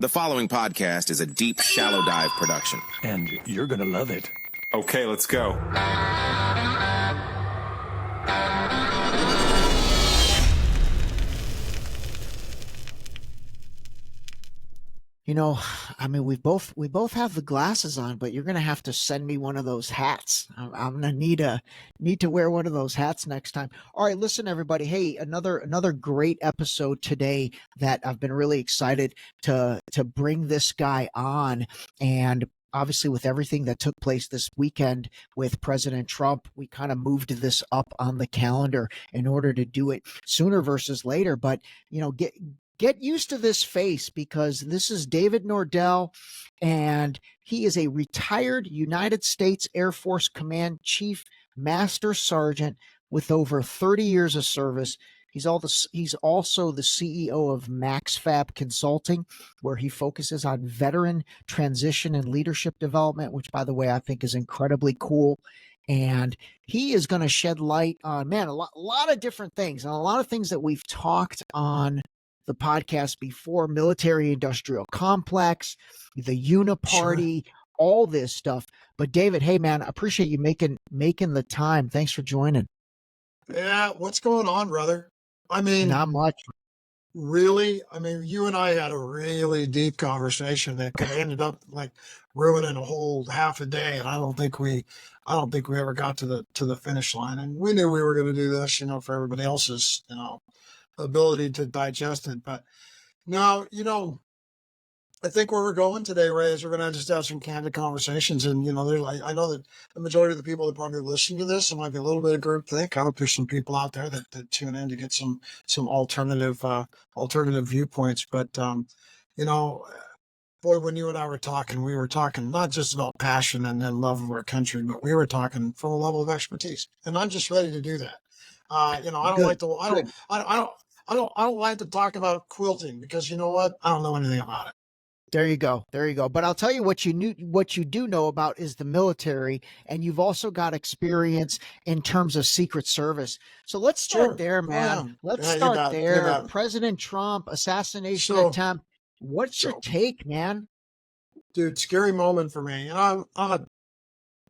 The following podcast is a deep, shallow dive production. And you're gonna love it. Okay, let's go. You know, I mean, we both have the glasses on, but you're gonna have to send me one of those hats. I'm gonna need to wear one of those hats next time. All right, listen, everybody. Hey, another great episode today that I've been really excited to bring this guy on. And obviously, with everything that took place this weekend with President Trump, we kind of moved this up on the calendar in order to do it sooner versus later. But you know, get used to this face, because this is David Nordell, and he is a retired United States Air Force Command Chief Master Sergeant with over 30 years of service. He's also the CEO of MaxFab Consulting, where he focuses on veteran transition and leadership development, which, by the way, I think is incredibly cool. And he is going to shed light on, man, a lot of different things, and a lot of things that we've talked on the podcast before: military industrial complex, the uniparty, all this stuff. But David, hey man, I appreciate you making the time. Thanks for joining. Yeah, what's going on, brother? I mean, not much. Really? I mean, you and I had a really deep conversation that could have ended up like ruining a whole half a day, and I don't think we ever got to the finish line. And we knew we were going to do this, for everybody else's, ability to digest it. But no, I think where we're going today, Ray, is we're going to just have some candid conversations. And, I know that the majority of the people that probably listen to this, it might be a little bit of groupthink. I hope there's some people out there that tune in to get some alternative viewpoints. But, boy, when you and I were talking, we were talking not just about passion and love of our country, but we were talking from a level of expertise. And I'm just ready to do that. I don't like to talk about quilting, because you know what? I don't know anything about it. There you go. But I'll tell you what you do know about is the military, and you've also got experience in terms of Secret Service. So let's start there, man. Let's start there. President Trump, assassination attempt. What's your take, man? Dude, scary moment for me. I'm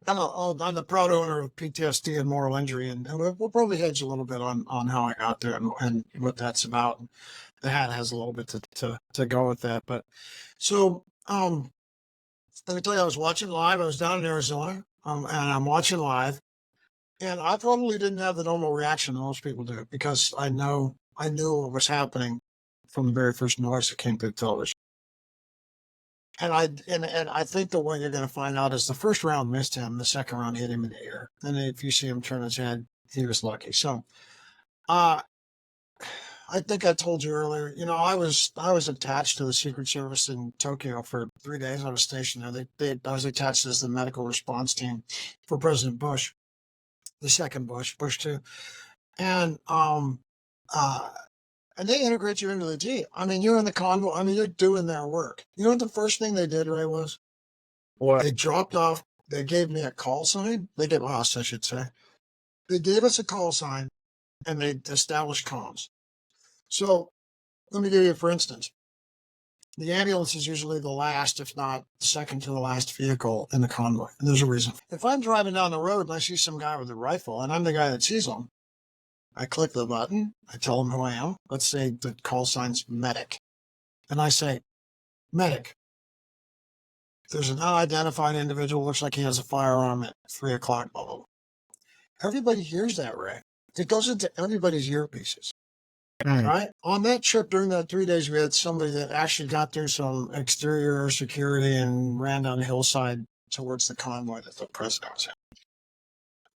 the proud owner of PTSD and moral injury, and we'll probably hedge a little bit on how I got there and what that's about. The hat has a little bit to go with that. But so let me tell you, I was watching live. I was down in Arizona, and I'm watching live, and I probably didn't have the normal reaction that most people do, because I knew what was happening from the very first noise that came through the television. And I think the way you're going to find out is the first round missed him, the second round hit him in the ear, and if you see him turn his head, he was lucky. So, I think I told you earlier, I was attached to the Secret Service in Tokyo for 3 days. I was stationed there. I was attached as the medical response team for President Bush, the second Bush 2, and and they integrate you into the team. I mean, you're in the convoy. I mean, you're doing their work. You know what the first thing they did, Ray, was? What? They dropped off. They gave me a call sign. They gave us, I should say. They gave us a call sign, and they established comms. So let me give you, for instance, the ambulance is usually the last, if not the second to the last vehicle in the convoy. And there's a reason. If I'm driving down the road and I see some guy with a rifle, and I'm the guy that sees him, I click the button, I tell him who I am. Let's say the call sign's medic. And I say, medic, there's an unidentified individual, looks like he has a firearm at 3 o'clock, blah, blah, blah. Everybody hears that, Ray. It goes into everybody's earpieces. Right? On that trip, during that 3 days, we had somebody that actually got through some exterior security and ran down the hillside towards the convoy that the president was in.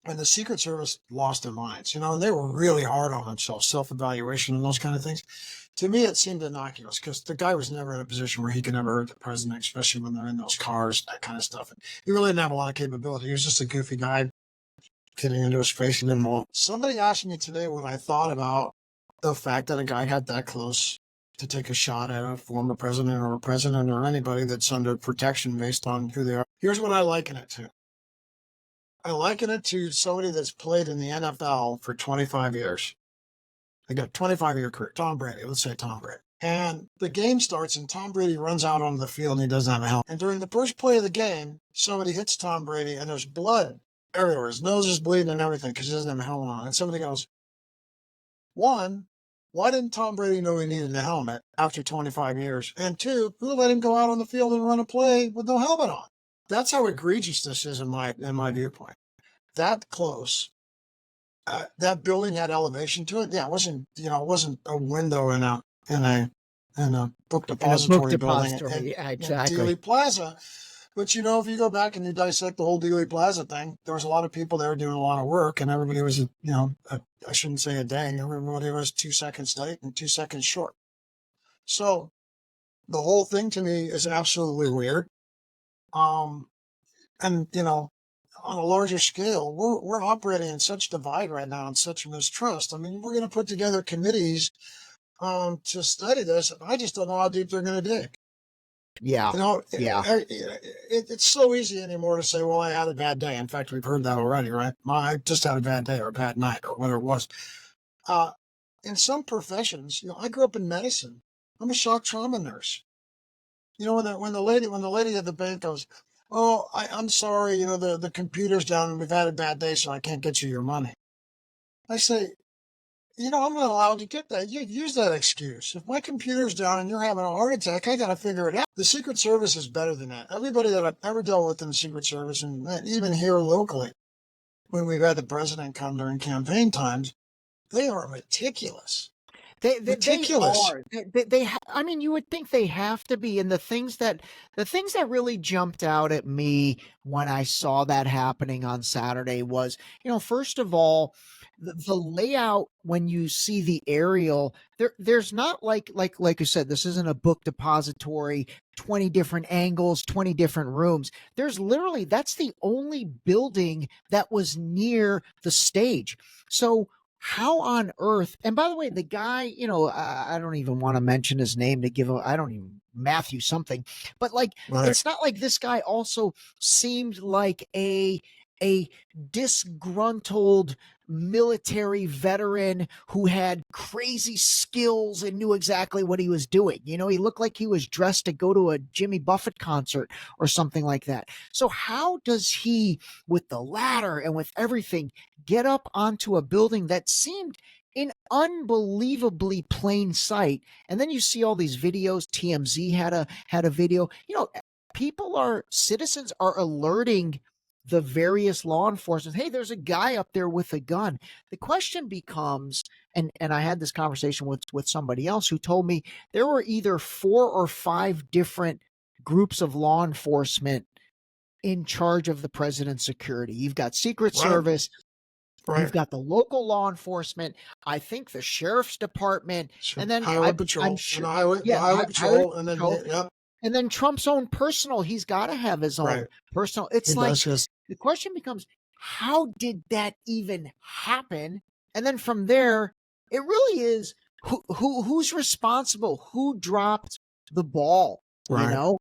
And the Secret Service lost their minds, and they were really hard on themselves, self-evaluation and those kind of things. To me, it seemed innocuous, because the guy was never in a position where he could ever hurt the president, especially when they're in those cars, that kind of stuff. And he really didn't have a lot of capability. He was just a goofy guy getting into his face and then somebody asked me today what I thought about the fact that a guy got that close to take a shot at a former president or anybody that's under protection based on who they are. Here's what I liken it to. I liken it to somebody that's played in the NFL for 25 years. They got a 25-year career. Tom Brady, let's say Tom Brady. And the game starts, and Tom Brady runs out onto the field, and he doesn't have a helmet. And during the first play of the game, somebody hits Tom Brady, and there's blood everywhere. His nose is bleeding and everything because he doesn't have a helmet on. And somebody goes, one, why didn't Tom Brady know he needed a helmet after 25 years? And two, who let him go out on the field and run a play with no helmet on? That's how egregious this is in my viewpoint. That close. That building had elevation to it. Yeah, it wasn't a window in a book depository building yeah, in exactly. Dealey Plaza. But if you go back and you dissect the whole Dealey Plaza thing, there was a lot of people there doing a lot of work, and everybody was, I shouldn't say a day, everybody was 2 seconds late and 2 seconds short. So the whole thing to me is absolutely weird. And on a larger scale, we're operating in such divide right now and such mistrust. I mean, we're going to put together committees to study this. I just don't know how deep they're going to dig. Yeah. Yeah. It's so easy anymore to say, well, I had a bad day. In fact, we've heard that already, right? I just had a bad day or a bad night or whatever it was. In some professions, I grew up in medicine. I'm a shock trauma nurse. When the lady at the bank goes, oh, I'm sorry, the computer's down and we've had a bad day, so I can't get you your money. I say, I'm not allowed to get that. You use that excuse. If my computer's down and you're having a heart attack, I got to figure it out. The Secret Service is better than that. Everybody that I've ever dealt with in the Secret Service, and even here locally, when we've had the president come during campaign times, they are meticulous. Meticulous. I mean, you would think they have to be. And the things that really jumped out at me when I saw that happening on Saturday was, first of all, the layout when you see the aerial, there's not like you said, this isn't a book depository, 20 different angles, 20 different rooms. There's literally, that's the only building that was near the stage. So how on earth, and by the way, the guy, I don't even want to mention his name to give I don't even, Matthew something, but right. It's not like this guy also seemed like a disgruntled military veteran who had crazy skills and knew exactly what he was doing. He looked like he was dressed to go to a Jimmy Buffett concert or something like that. So how does he, with the ladder and with everything, get up onto a building that seemed in unbelievably plain sight? And then you see all these videos. TMZ had a video. Citizens are alerting the various law enforcement, hey, there's a guy up there with a gun. The question becomes, and I had this conversation with somebody else who told me there were either 4 or 5 different groups of law enforcement in charge of the president's security. You've got Secret Service, you've got the local law enforcement, I think the sheriff's department, and then Highway Patrol, I'm sure, Highway Patrol, and then yep. And then Trump's own personal, he's got to have his own personal. It's the question becomes, how did that even happen? And then from there, it really is who's responsible? Who dropped the ball? Well,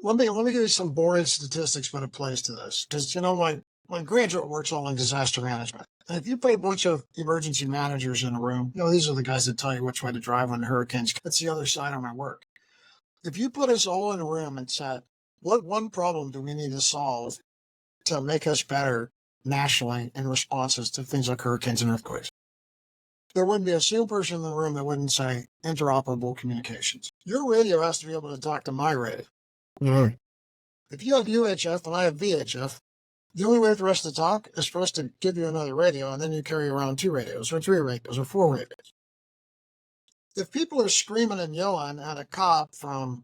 let me give you some boring statistics, but it plays to this because my graduate works all in disaster management. And if you put a bunch of emergency managers in a room, these are the guys that tell you which way to drive when the hurricanes. That's the other side of my work. If you put us all in a room and said, what one problem do we need to solve to make us better nationally in responses to things like hurricanes and earthquakes? There wouldn't be a single person in the room that wouldn't say interoperable communications. Your radio has to be able to talk to my radio. Mm-hmm. If you have UHF and I have VHF, the only way for us to talk is for us to give you another radio, and then you carry around 2 radios or 3 radios or 4 radios. If people are screaming and yelling at a cop from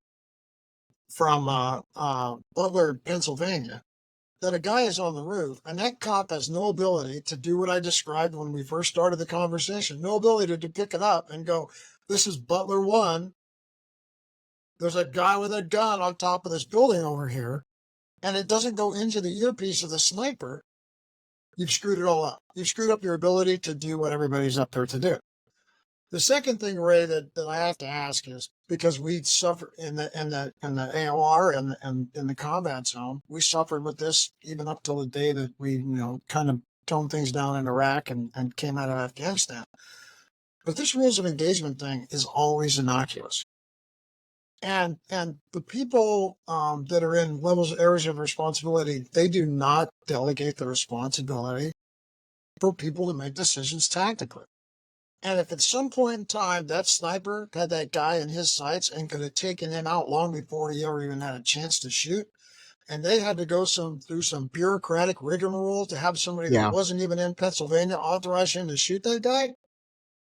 Butler, Pennsylvania, that a guy is on the roof, and that cop has no ability to do what I described when we first started the conversation, no ability to pick it up and go, this is Butler 1. There's a guy with a gun on top of this building over here, and it doesn't go into the earpiece of the sniper. You've screwed it all up. You've screwed up your ability to do what everybody's up there to do. The second thing, Ray, that I have to ask is, because we suffer in the AOR and in the combat zone, we suffered with this even up till the day that we, kind of toned things down in Iraq and came out of Afghanistan. But this rules of engagement thing is always innocuous. And the people that are in areas of responsibility, they do not delegate the responsibility for people to make decisions tactically. And if at some point in time that sniper had that guy in his sights and could have taken him out long before he ever even had a chance to shoot, and they had to go through some bureaucratic rigmarole to have somebody that wasn't even in Pennsylvania authorize him to shoot that guy,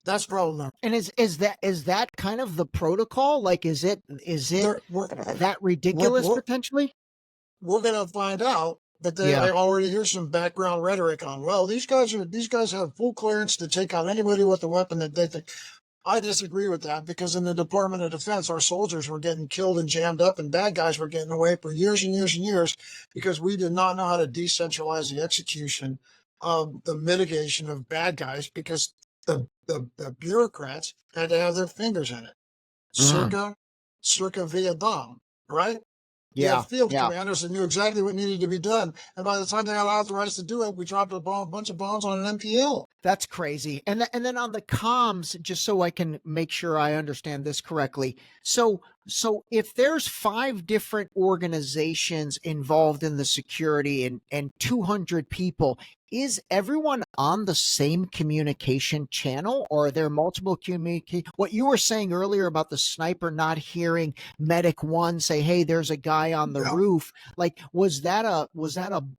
that's problematic. And is that kind of the protocol? Like, is it that ridiculous potentially? We're gonna find out, but I already hear some background rhetoric on, well, these guys have full clearance to take out anybody with a weapon that they think. I disagree with that, because in the Department of Defense, our soldiers were getting killed and jammed up, and bad guys were getting away for years and years and years because we did not know how to decentralize the execution of the mitigation of bad guys, because the bureaucrats had to have their fingers in it. Circa Vietnam, right? You have field commanders that knew exactly what needed to be done. And by the time they got authorized to do it, we dropped a bunch of bombs on an MPL. That's crazy. And then on the comms, just so I can make sure I understand this correctly. So if there's 5 different organizations involved in the security and 200 people, is everyone on the same communication channel, or are there multiple what you were saying earlier about the sniper not hearing medic 1 say, hey, there's a guy on the roof, like, was that a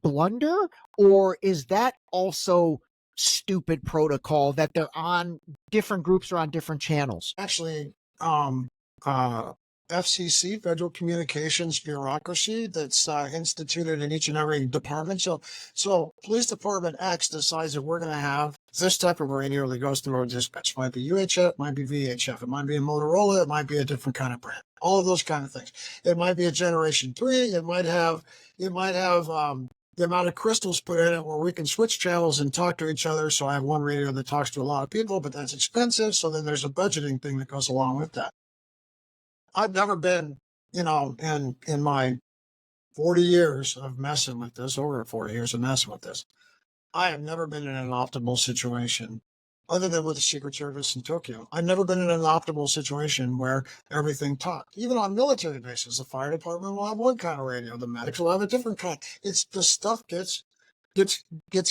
blunder, or is that also stupid protocol that they're on, different groups are on different channels? Actually, FCC, Federal Communications Bureaucracy, that's instituted in each and every department. So Police Department X decides that we're going to have this type of radio that goes through our dispatch. It might be UHF, might be VHF, it might be a Motorola, it might be a different kind of brand. All of those kind of things. It might be a Generation 3. It might have the amount of crystals put in it where we can switch channels and talk to each other. So I have one radio that talks to a lot of people, but that's expensive. So then there's a budgeting thing that goes along with that. I've never been, in my 40 years of messing with this, over 40 years of messing with this, I have never been in an optimal situation, other than with the Secret Service in Tokyo. I've never been in an optimal situation where everything talked. Even on military bases, the fire department will have one kind of radio, the medics will have a different kind. It's the stuff gets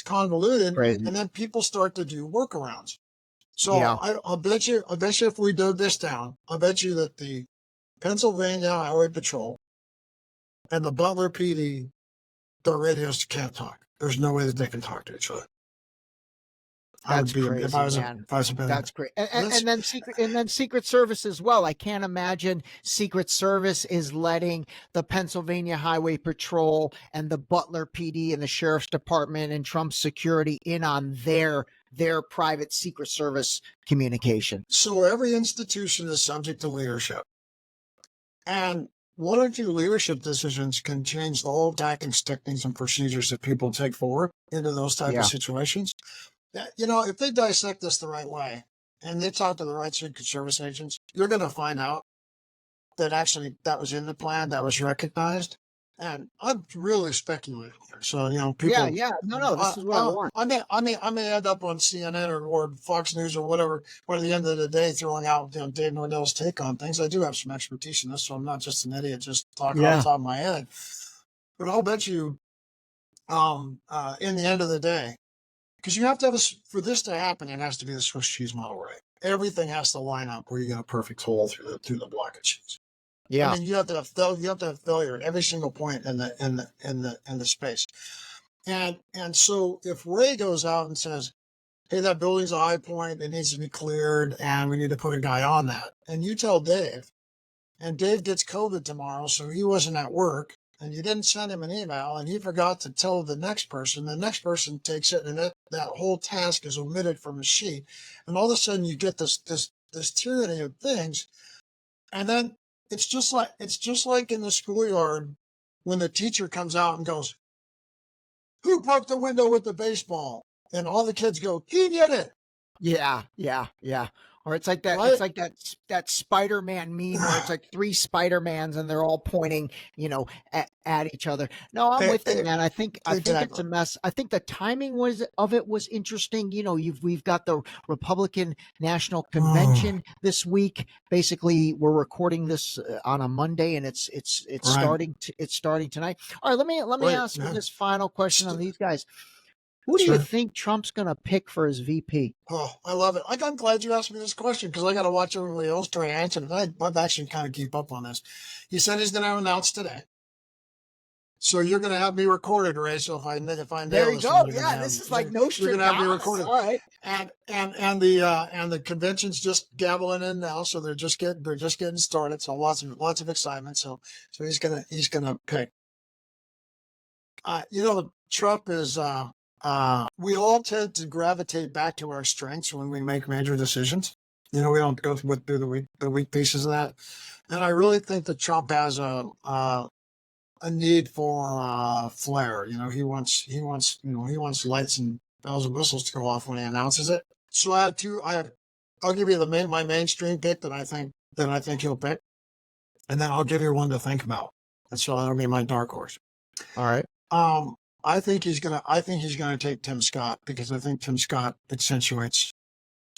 convoluted, and then people start to do workarounds. So I'll bet you if we did this down, I'll bet you that the Pennsylvania Highway Patrol and the Butler PD, their radios can't talk. There's no way that they can talk to each other. That's crazy, man. That's great. And then Secret Service as well. I can't imagine Secret Service is letting the Pennsylvania Highway Patrol and the Butler PD and the Sheriff's Department and Trump's security in on their private Secret Service communication. So every institution is subject to leadership. And one or two leadership decisions can change the whole tactics, techniques, and procedures that people take forward into those type of situations. If they dissect this the right way and they talk to the right Secret Service agents, you're going to find out that actually that was in the plan, that was recognized. And I'm really speculating here. So, people. No, this is what I want. I may end up on CNN or Fox News or whatever, but at the end of the day, throwing out, Dave Nordell's take on things. I do have some expertise in this, so I'm not just an idiot just talking off the top of my head. But I'll bet you, in the end of the day, because you have to have for this to happen, it has to be the Swiss cheese model, right? Everything has to line up where you get a perfect hole through the block of cheese. Yeah, I mean, you have to have failure at every single point in the space, and so if Ray goes out and says, "Hey, that building's a high point; it needs to be cleared, and we need to put a guy on that," and you tell Dave, and Dave gets COVID tomorrow, so he wasn't at work, and you didn't send him an email, and he forgot to tell the next person takes it, and that whole task is omitted from the sheet, and all of a sudden you get this tyranny of things, and then. It's just like in the schoolyard when the teacher comes out and goes, "Who broke the window with the baseball?" And all the kids go, "He did it." Yeah. Or it's like that. Right? It's like that Spider-Man meme where it's like three Spider-Mans and they're all pointing, at each other. No, I'm with you, man. I think it's a Exactly. mess. I think the timing of it was interesting. We've got the Republican National Convention this week. Basically, we're recording this on a Monday, and it's Right. starting tonight. All right, let me Right. ask you Yeah. this final question on these guys. Who do you Sure. think Trump's going to pick for his VP? Oh, I love it. I'm glad you asked me this question because I got to watch everybody else try to answer it. I've actually kind of keep up on this. He said he's going to announce today. So you're going to have me recorded, Ray. So if I nail There you this go. one, Yeah, this is like you're going to have me Nostradamus. recorded. All right. And the convention's just gabbling in now, so they're just getting started. So lots of excitement. So he's gonna pick. Trump is. We all tend to gravitate back to our strengths when we make major decisions. We don't go through the weak pieces of that. And I really think that Trump has a need for flair. He wants lights and bells and whistles to go off when he announces it. So I have two. I'll give you my mainstream pick that I think he'll pick, and then I'll give you one to think about. And so that'll be my dark horse. All right. I think he's gonna take Tim Scott because I think Tim Scott accentuates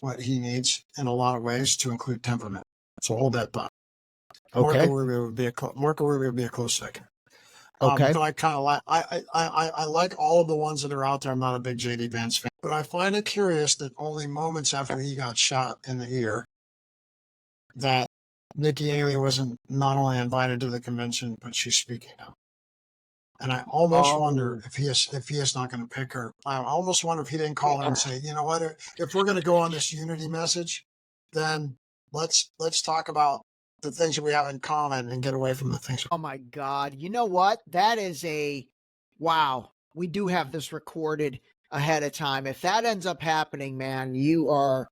what he needs in a lot of ways, to include temperament. So hold that thought. Okay. Marco Rubio would be a close second. Okay. But I kind of like I like all of the ones that are out there. I'm not a big JD Vance fan, but I find it curious that only moments after he got shot in the ear, that Nikki Haley wasn't not only invited to the convention, but she's speaking out. And I almost wonder if he is not going to pick her. I almost wonder if he didn't call her and say, you know what, if we're going to go on this unity message, then let's talk about the things that we have in common and get away from the things. Oh my God. You know what? That is wow. We do have this recorded ahead of time. If that ends up happening, man, you are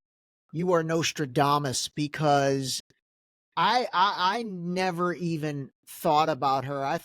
Nostradamus, because I never even thought about her. I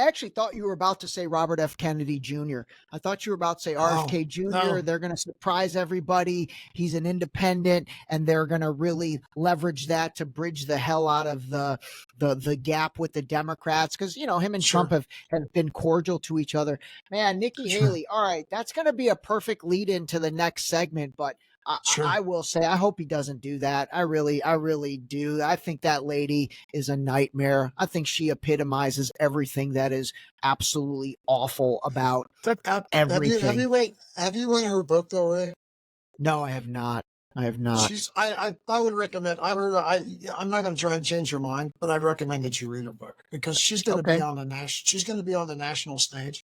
actually thought you were about to say Robert F. Kennedy Jr. I thought you were about to say RFK Jr. No. They're going to surprise everybody. He's an independent, and they're going to really leverage that to bridge the hell out of the gap with the Democrats, because him and Sure. Trump have been cordial to each other. Man, Nikki Sure. Haley. All right, that's going to be a perfect lead into the next segment, but Sure. I will say, I hope he doesn't do that. I really do. I think that lady is a nightmare. I think she epitomizes everything that is absolutely awful about everything. Have you read her book though, Ray? No, I have not. I would recommend. I'm not going to try and change your mind, but I'd recommend that you read her book because she's going to be on the She's going to be on the national stage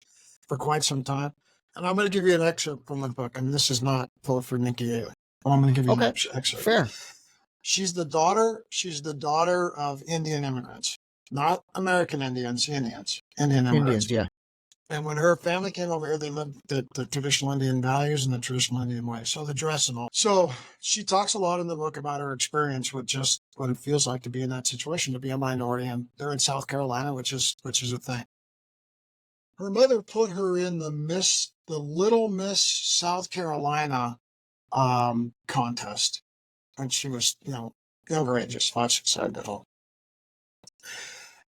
for quite some time. And I'm going to give you an excerpt from the book, and this is not for Nikki Haley. I'm going to give you an excerpt. Fair. She's the daughter of Indian immigrants, not American Indians, Indian immigrants. Yeah. And when her family came over here, they lived the traditional Indian values and the traditional Indian way. So the dress and all. So she talks a lot in the book about her experience with just what it feels like to be in that situation, to be a minority. And they're in South Carolina, which is a thing. Her mother put her in the Little Miss South Carolina contest. And she was, younger ages, 5, 6, 7 at all.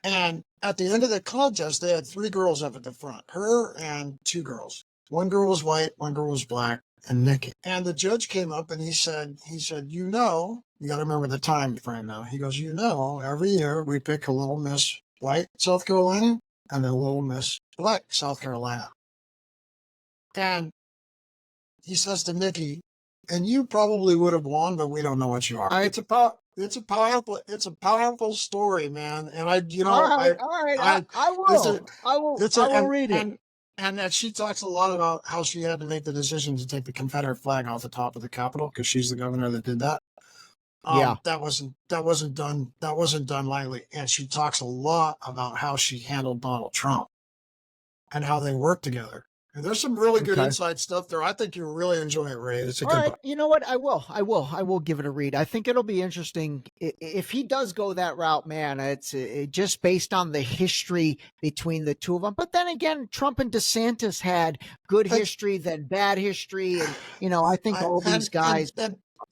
And at the end of the contest, they had 3 girls up at the front, her and 2 girls. One girl was white, one girl was black, and Nikki. And the judge came up and he said, you got to remember the time frame now. He goes, every year we pick a Little Miss White South Carolina and a Little Miss Black South Carolina. And he says to Nikki, and you probably would have won, but we don't know what you are. It's a powerful story, man. And I will read it. And that she talks a lot about how she had to make the decision to take the Confederate flag off the top of the Capitol because she's the governor that did that. That wasn't done lightly. And she talks a lot about how she handled Donald Trump and how they worked together. And there's some really good inside stuff there. I think you'll really enjoy it, Ray. It's a good book. You know what? I will give it a read. I think it'll be interesting if he does go that route, man. It's just based on the history between the two of them. But then again, Trump and DeSantis had good history, then bad history, and I think all these guys.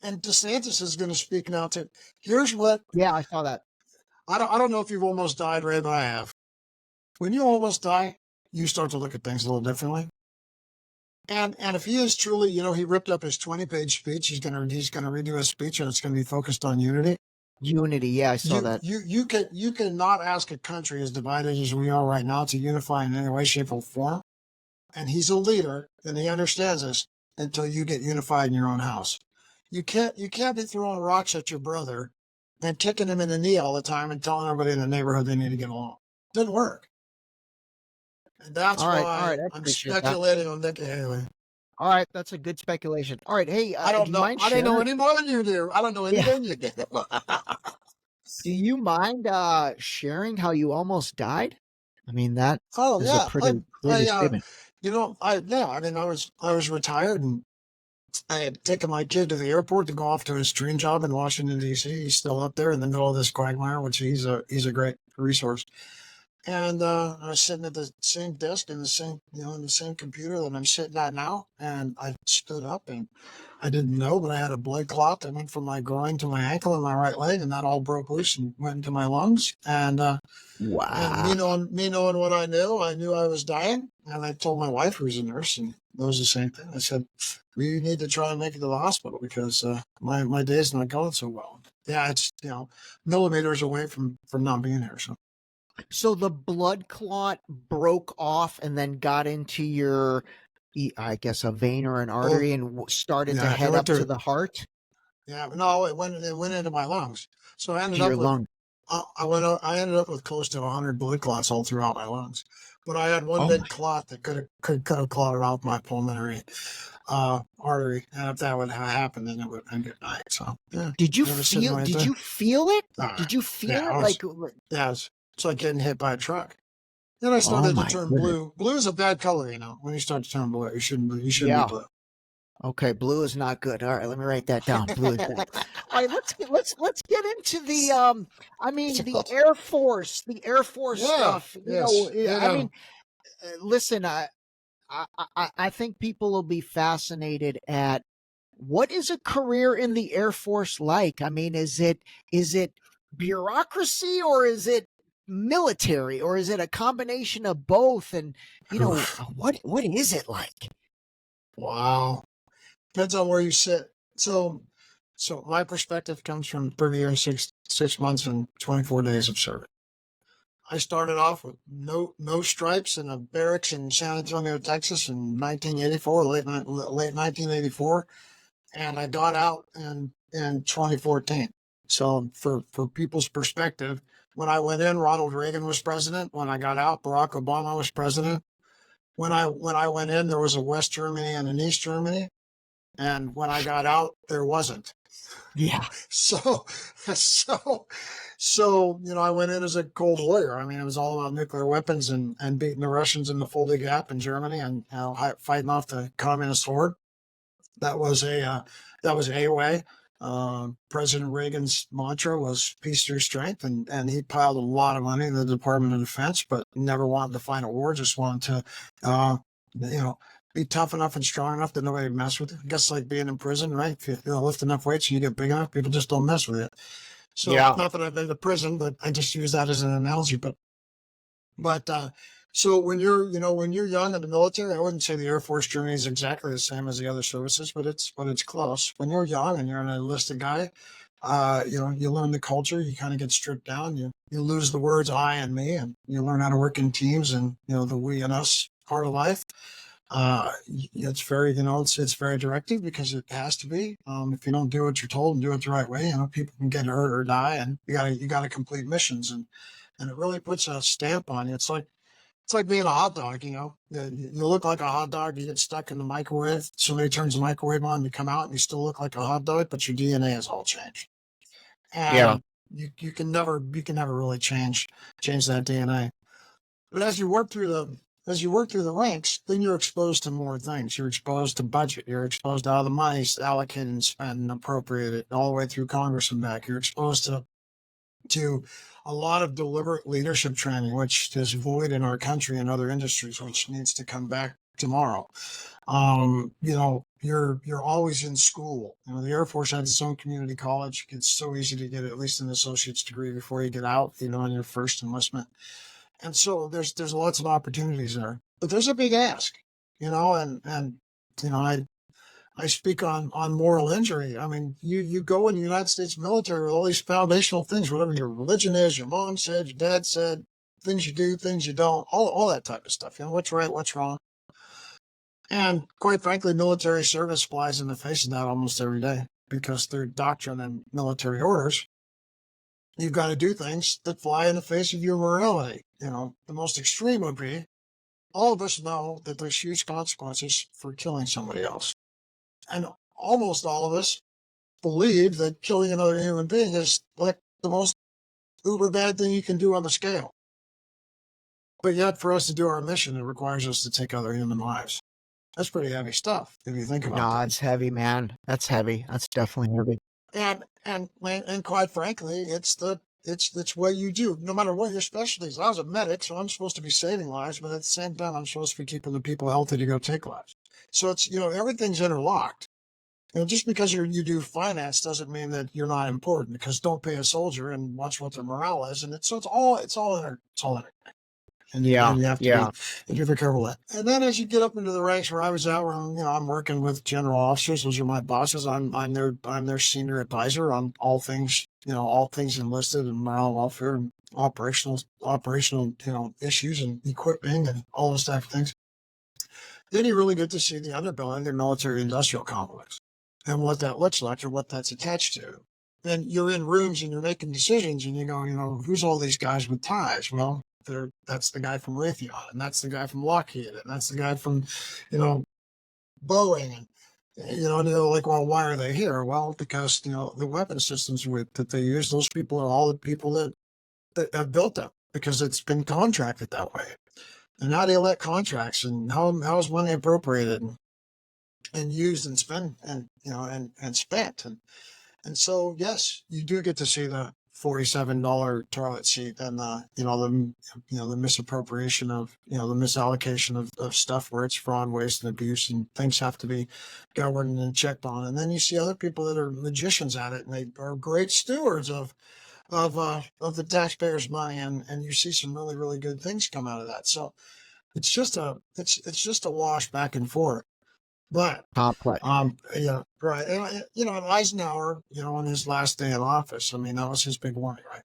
And DeSantis is going to speak now too. Here's what Yeah, I saw that. I don't know if you've almost died, Ray, but I have. When you almost die, you start to look at things a little differently. And if he is truly, he ripped up his 20-page speech. He's gonna redo his speech, and it's gonna be focused on unity. Unity, yeah, I saw that. You cannot ask a country as divided as we are right now to unify in any way, shape, or form. And he's a leader, and he understands this until you get unified in your own house. You can't be throwing rocks at your brother and kicking him in the knee all the time and telling everybody in the neighborhood they need to get along. Doesn't work. And that's All right, why I I'm appreciate that. speculating on Nikki Haley. All right, that's a good speculation. All right, hey, I don't do you know. mind I don't know sharing? any more than you do. I don't know Yeah, anything you do. do you mind sharing how you almost died? I mean, that Oh is a yeah, pretty statement. I mean, I was retired, and I had taken my kid to the airport to go off to his dream job in Washington D.C. He's still up there in the middle of this quagmire, which he's a great resource. And I was sitting at the same desk in the same, in the same computer that I'm sitting at now. And I stood up, and I didn't know, but I had a blood clot that went from my groin to my ankle and my right leg, and that all broke loose and went into my lungs. And Wow. me knowing what I knew I was dying. And I told my wife, who's a nurse, and knows the same thing. I said, we need to try and make it to the hospital because my day's not going so well. Yeah, it's millimeters away from not being here. So the blood clot broke off and then got into your, I guess, a vein or an artery, and started to Yeah, head up to the heart, yeah, no, it went into my lungs. So I to ended your up with lung. I ended up with close to 100 blood clots all throughout my lungs. But I had one Oh my! big clot that could have clotted out my pulmonary artery, and if that would have happened, then it would have been good night. So yeah, Did you I was sitting feel? right Did there. you feel it? Uh, Did you feel yeah, it? I was. Like, Yeah, it's like getting hit by a truck. Then I oh started to my turn goodness! blue. Blue is a bad color, When you start to turn blue, you shouldn't be Yeah. blue. Okay, blue is not good. All right, let me write that down. Blue is bad. All right, let's get into the I mean the Air Force Yeah. stuff. Yes. I Yeah. mean, listen, I think people will be fascinated at what is a career in the Air Force like. I mean, is it bureaucracy, or is it military, or is it a combination of both? And Oof. what is it like? Wow. Depends on where you sit. So my perspective comes from 30 years, 6 months, and 24 days of service. I started off with no stripes in a barracks in San Antonio, Texas, in 1984, late 1984, and I got out in 2014. So for people's perspective, when I went in, Ronald Reagan was president. When I got out, Barack Obama was president. When I went in, there was a West Germany and an East Germany. And when I got out, there wasn't. Yeah. So, so, I went in as a cold warrior. I mean, it was all about nuclear weapons and beating the Russians in the Fulda Gap in Germany and fighting off the communist horde. That was a way. President Reagan's mantra was peace through strength, and he piled a lot of money in the Department of Defense, but never wanted to fight a war. Just wanted to, you know, be tough enough and strong enough that nobody would mess with you. I guess like being in prison, right? If you lift enough weights and you get big enough, people just don't mess with you. So Yeah. not that I've been to prison, but I just use that as an analogy. But so when you're young in the military, I wouldn't say the Air Force journey is exactly the same as the other services, but it's close. When you're young and you're an enlisted guy, you learn the culture. You kind of get stripped down. You lose the words I and me, and you learn how to work in teams and the we and us part of life. It's very it's very directive because it has to be. If you don't do what you're told and do it the right way, people can get hurt or die, and you gotta complete missions, and it really puts a stamp on you. It's like being a hot dog. You look like a hot dog. You get stuck in the microwave. Somebody turns the microwave on, you come out, and you still look like a hot dog, but your DNA has all changed. Yeah. And you can never really change that DNA. But as you work through the ranks, then you're exposed to more things. You're exposed to budget. You're exposed to how the money's allocated and spent and appropriated all the way through Congress and back. You're exposed to a lot of deliberate leadership training, which is void in our country and other industries, which needs to come back tomorrow. you're always in school. You know, the Air Force has its own community college. It's so easy to get at least an associate's degree before you get out, you know, on your first enlistment. And so there's lots of opportunities there. But there's a big ask, you know, and you know, I speak on moral injury. I mean, you go in the United States military with all these foundational things, whatever your religion is, your mom said, your dad said, things you do, things you don't, all that type of stuff. You know, what's right, what's wrong. And quite frankly, military service flies in the face of that almost every day because through doctrine and military orders, you've got to do things that fly in the face of your morality. You know, the most extreme would be all of us know that there's huge consequences for killing somebody else. And almost all of us believe that killing another human being is like the most uber bad thing you can do on the scale. But yet, for us to do our mission, it requires us to take other human lives. That's pretty heavy stuff if you think about No, that. it's heavy, man. That's heavy. That's definitely heavy. And quite frankly, it's what you do, no matter what your specialties. I was a medic, so I'm supposed to be saving lives, but at the same time, I'm supposed to be keeping the people healthy to go take lives. So it's, you know, everything's interlocked. You know, just because you do finance doesn't mean that you're not important. Because don't pay a soldier and watch what their morale is, and it's all interconnected. And you have to be careful with that. And then as you get up into the ranks where I was at, where I'm working with general officers, those are my bosses. I'm their senior advisor on all things enlisted and morale and welfare and operational issues and equipping and all those type of things. Then you really get to see the underbelly, the military industrial complex, and what that looks like or what that's attached to. Then you're in rooms and you're making decisions and you go, who's all these guys with ties? Well, that's the guy from Raytheon, and that's the guy from Lockheed, and that's the guy from, Boeing, and and they're like, well, why are they here? Well, because the weapon systems that they use, those people are all the people that have built them because it's been contracted that way. And now they let contracts, and how is money appropriated and used and spent and spent and so yes, you do get to see the $47 toilet seat and the misappropriation of the misallocation of stuff where it's fraud, waste, and abuse, and things have to be governed and checked on. And then you see other people that are magicians at it, and they are great stewards of the taxpayers' money, and you see some really, really good things come out of that. So it's just a wash back and forth. But complex. Right. And Eisenhower, on his last day in office, I mean, that was his big warning, right?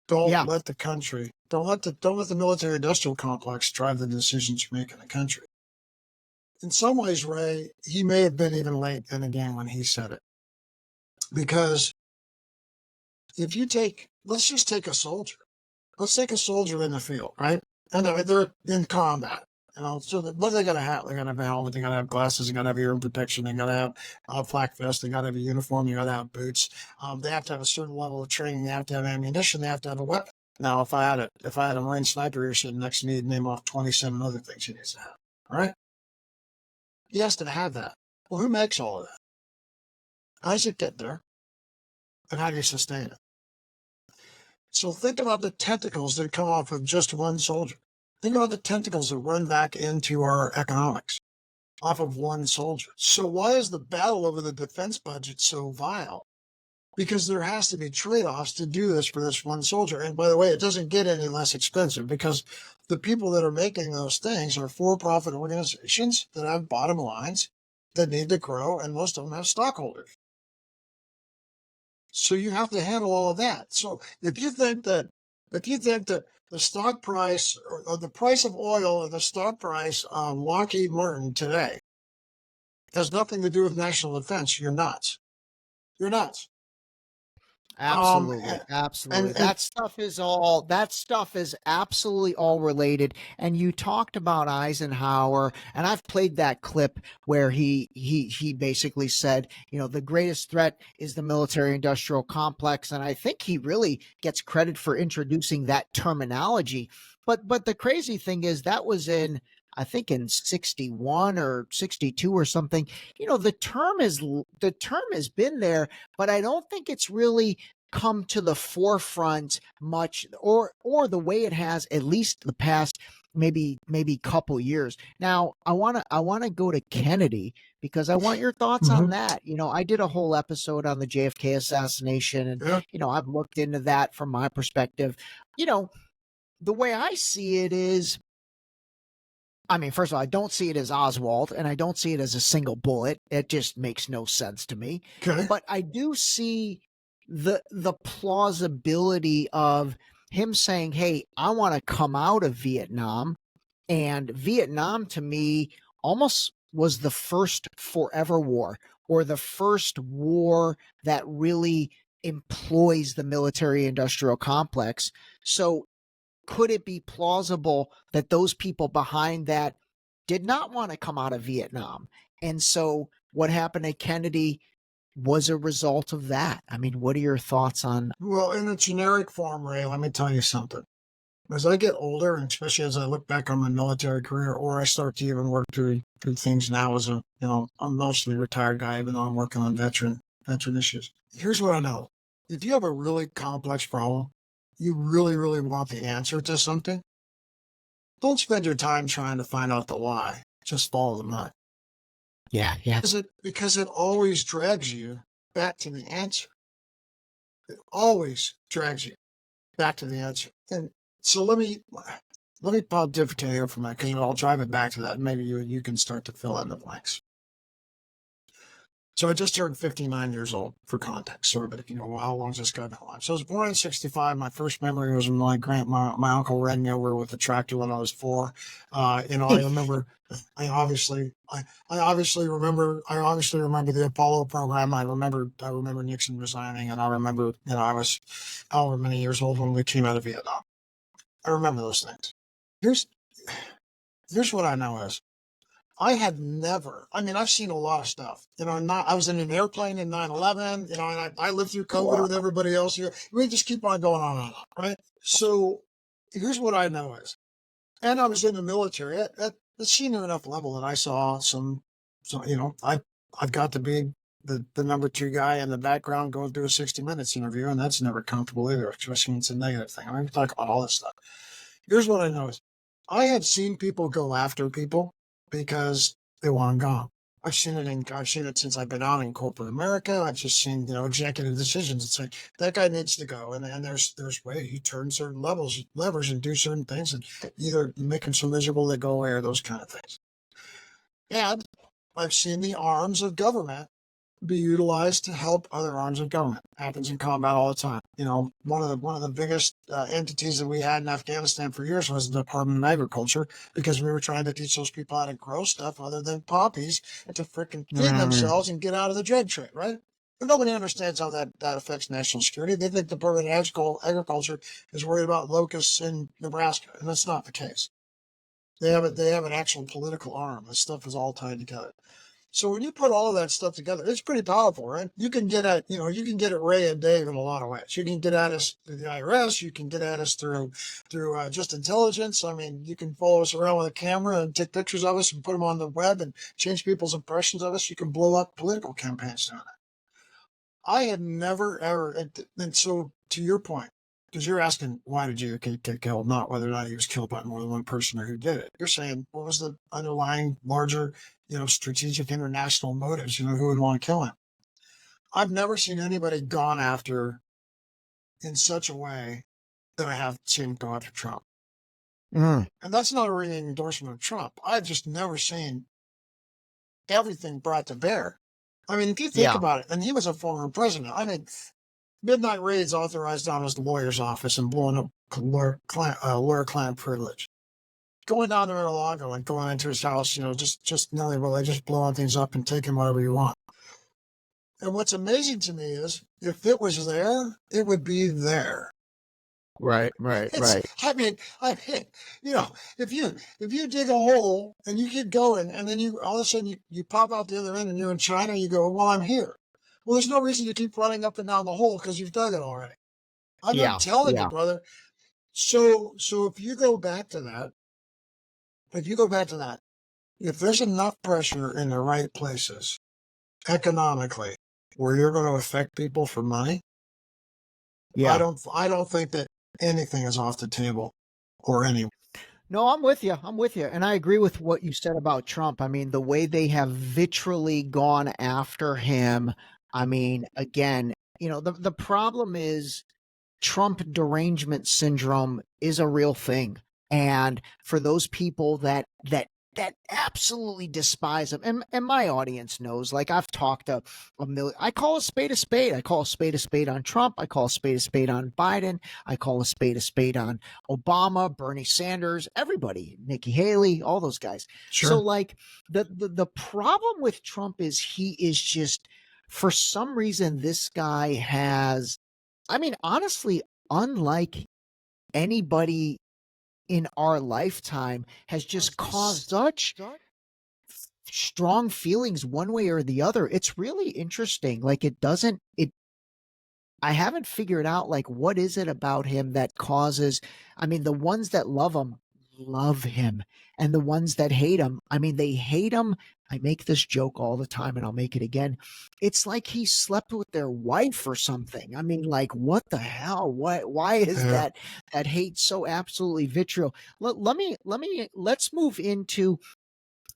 Don't let the military industrial complex drive the decisions you make in the country. In some ways, Ray, he may have been even late in the game when he said it. Because let's just take a soldier. Let's take a soldier in the field, right? And they're in combat. So what are they going to have? They're going to have a helmet, they're going to have glasses, they're going to have ear protection, they're going to have a flak vest, they got to have a uniform, they got to have boots. They have to have a certain level of training, they have to have ammunition, they have to have a weapon. Now, if I had a Marine sniper here sitting next to me, he'd name off 27 other things he needs to have. All right? He has to have that. Well, who makes all of that? How does it get there? And how do you sustain it? So think about the tentacles that come off of just one soldier. Think about the tentacles that run back into our economics off of one soldier. So why is the battle over the defense budget so vile? Because there has to be trade-offs to do this for this one soldier. And by the way, it doesn't get any less expensive because the people that are making those things are for-profit organizations that have bottom lines that need to grow, and most of them have stockholders. So you have to handle all of that. So if you think that the stock price or the price of oil and the stock price on Lockheed Martin today has nothing to do with national defense, you're nuts. You're nuts. Absolutely. Absolutely. That stuff is absolutely all related. And you talked about Eisenhower, and I've played that clip where he basically said, the greatest threat is the military industrial complex. And I think he really gets credit for introducing that terminology. But the crazy thing is that was in 61 or 62 or something. The term has been there, but I don't think it's really come to the forefront much, or the way it has, at least the past maybe couple years. Now, I want to go to Kennedy because I want your thoughts on that. I did a whole episode on the JFK assassination, and Yeah. I've looked into that from my perspective. The way I see it is, I mean, first of all, I don't see it as Oswald, and I don't see it as a single bullet. It just makes no sense to me. Okay. But I do see the plausibility of him saying, "Hey, I want to come out of Vietnam," and Vietnam to me almost was the first forever war, or the first war that really employs the military industrial complex. So could it be plausible that those people behind that did not want to come out of Vietnam? And so what happened to Kennedy was a result of that. I mean, what are your thoughts on? Well, in a generic form, Ray, let me tell you something. As I get older, and especially as I look back on my military career, or I start to even work through things now as I'm mostly a retired guy, even though I'm working on veteran issues. Here's what I know. If you have a really complex problem, you really, really want the answer to something, don't spend your time trying to find out the why. Just follow the money. Yeah. Because it always drags you back to the answer. It always drags you back to the answer. And so let me pontificate here for a minute, because I'll drive it back to that. Maybe you can start to fill in the blanks. So I just turned 59 years old, for context, sort of, but how long has this guy been alive? So I was born in 65. My first memory was when my uncle ran me over with a tractor when I was 4. I remember, I obviously remember the Apollo program. I remember Nixon resigning, and I remember, I was however many years old when we came out of Vietnam. I remember those things. Here's what I know is, I had never, I've seen a lot of stuff. I was in an airplane in 9/11, and I lived through COVID with everybody else here. We just keep on going on and on, right? So here's what I know is, and I was in the military at the senior enough level that I saw I've got to be the number 2 guy in the background going through a 60 Minutes interview, and that's never comfortable either, especially when it's a negative thing. We talk about all this stuff. Here's what I know is, I have seen people go after people because they want them gone. I've seen it since I've been out in corporate America. I've just seen, executive decisions. It's like, that guy needs to go. And there's way you turn certain levers and do certain things, and either make them so miserable they go away, or those kind of things. And I've seen the arms of government be utilized to help other arms of government. Happens in combat all the time. One of the biggest entities that we had in Afghanistan for years was the Department of Agriculture, because we were trying to teach those people how to grow stuff other than poppies and to frickin' feed themselves and get out of the drug trade, right? But nobody understands how that affects national security. They think the Department of Agriculture is worried about locusts in Nebraska, and that's not the case. They have an actual political arm. This stuff is all tied together. So when you put all of that stuff together, it's pretty powerful, right? You can get at Ray and Dave in a lot of ways. You can get at us through the IRS. You can get at us through just intelligence. You can follow us around with a camera and take pictures of us and put them on the web and change people's impressions of us. You can blow up political campaigns doing that. I had never, ever, and so to your point, because you're asking, why did JFK get killed, not whether or not he was killed by more than one person or who did it. You're saying, what was the underlying larger, strategic international motives, who would want to kill him? I've never seen anybody gone after in such a way that I have seen go after Trump. And that's not a ringing endorsement of Trump. I've just never seen everything brought to bear. If you think about it, and he was a former president. Midnight raids authorized on his lawyer's office and blowing up lawyer-client privilege. Going down to Mar-a-Lago and going into his house, just nilly-willy, just blowing things up and taking whatever you want. And what's amazing to me is, if it was there, it would be there. Right. If you dig a hole and you keep going, and then all of a sudden you pop out the other end and you're in China, you go, well, I'm here. Well, there's no reason to keep running up and down the hole because you've dug it already. I'm not telling you, brother. So if you go back to that, if there's enough pressure in the right places, economically, where you're going to affect people for money, I don't think that anything is off the table or any. No, I'm with you. I'm with you. And I agree with what you said about Trump. I mean, the way they have vitriolly gone after him. I mean, again, the problem is Trump derangement syndrome is a real thing. And for those people that absolutely despise him, and my audience knows, like I've talked to a million, I call a spade a spade. I call a spade on Trump. I call a spade on Biden. I call a spade on Obama, Bernie Sanders, everybody, Nikki Haley, all those guys. Sure. So like the problem with Trump is he is just, for some reason, this guy has, I mean, honestly, unlike anybody in our lifetime, has just caused such strong feelings one way or the other. It's really interesting. Like I haven't figured out like what is it about him that causes, I mean, the ones that love him, and the ones that hate him, I mean, they hate him. I make this joke all the time and I'll make it again. It's like he slept with their wife or something. I mean, like, what the hell? Why is that hate so absolutely vitriol? Let's move into,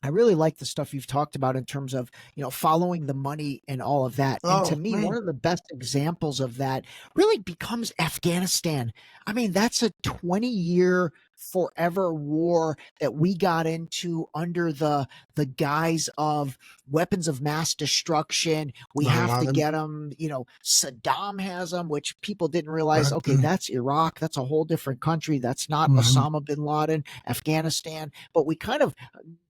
I really like the stuff you've talked about in terms of, following the money and all of that. And to me, one of the best examples of that really becomes Afghanistan. I mean, that's a 20-year forever war that we got into under the guise of weapons of mass destruction. We have to get them, Saddam has them, which people didn't realize. Okay, that's Iraq. That's a whole different country. That's not Osama bin Laden, Afghanistan. But we kind of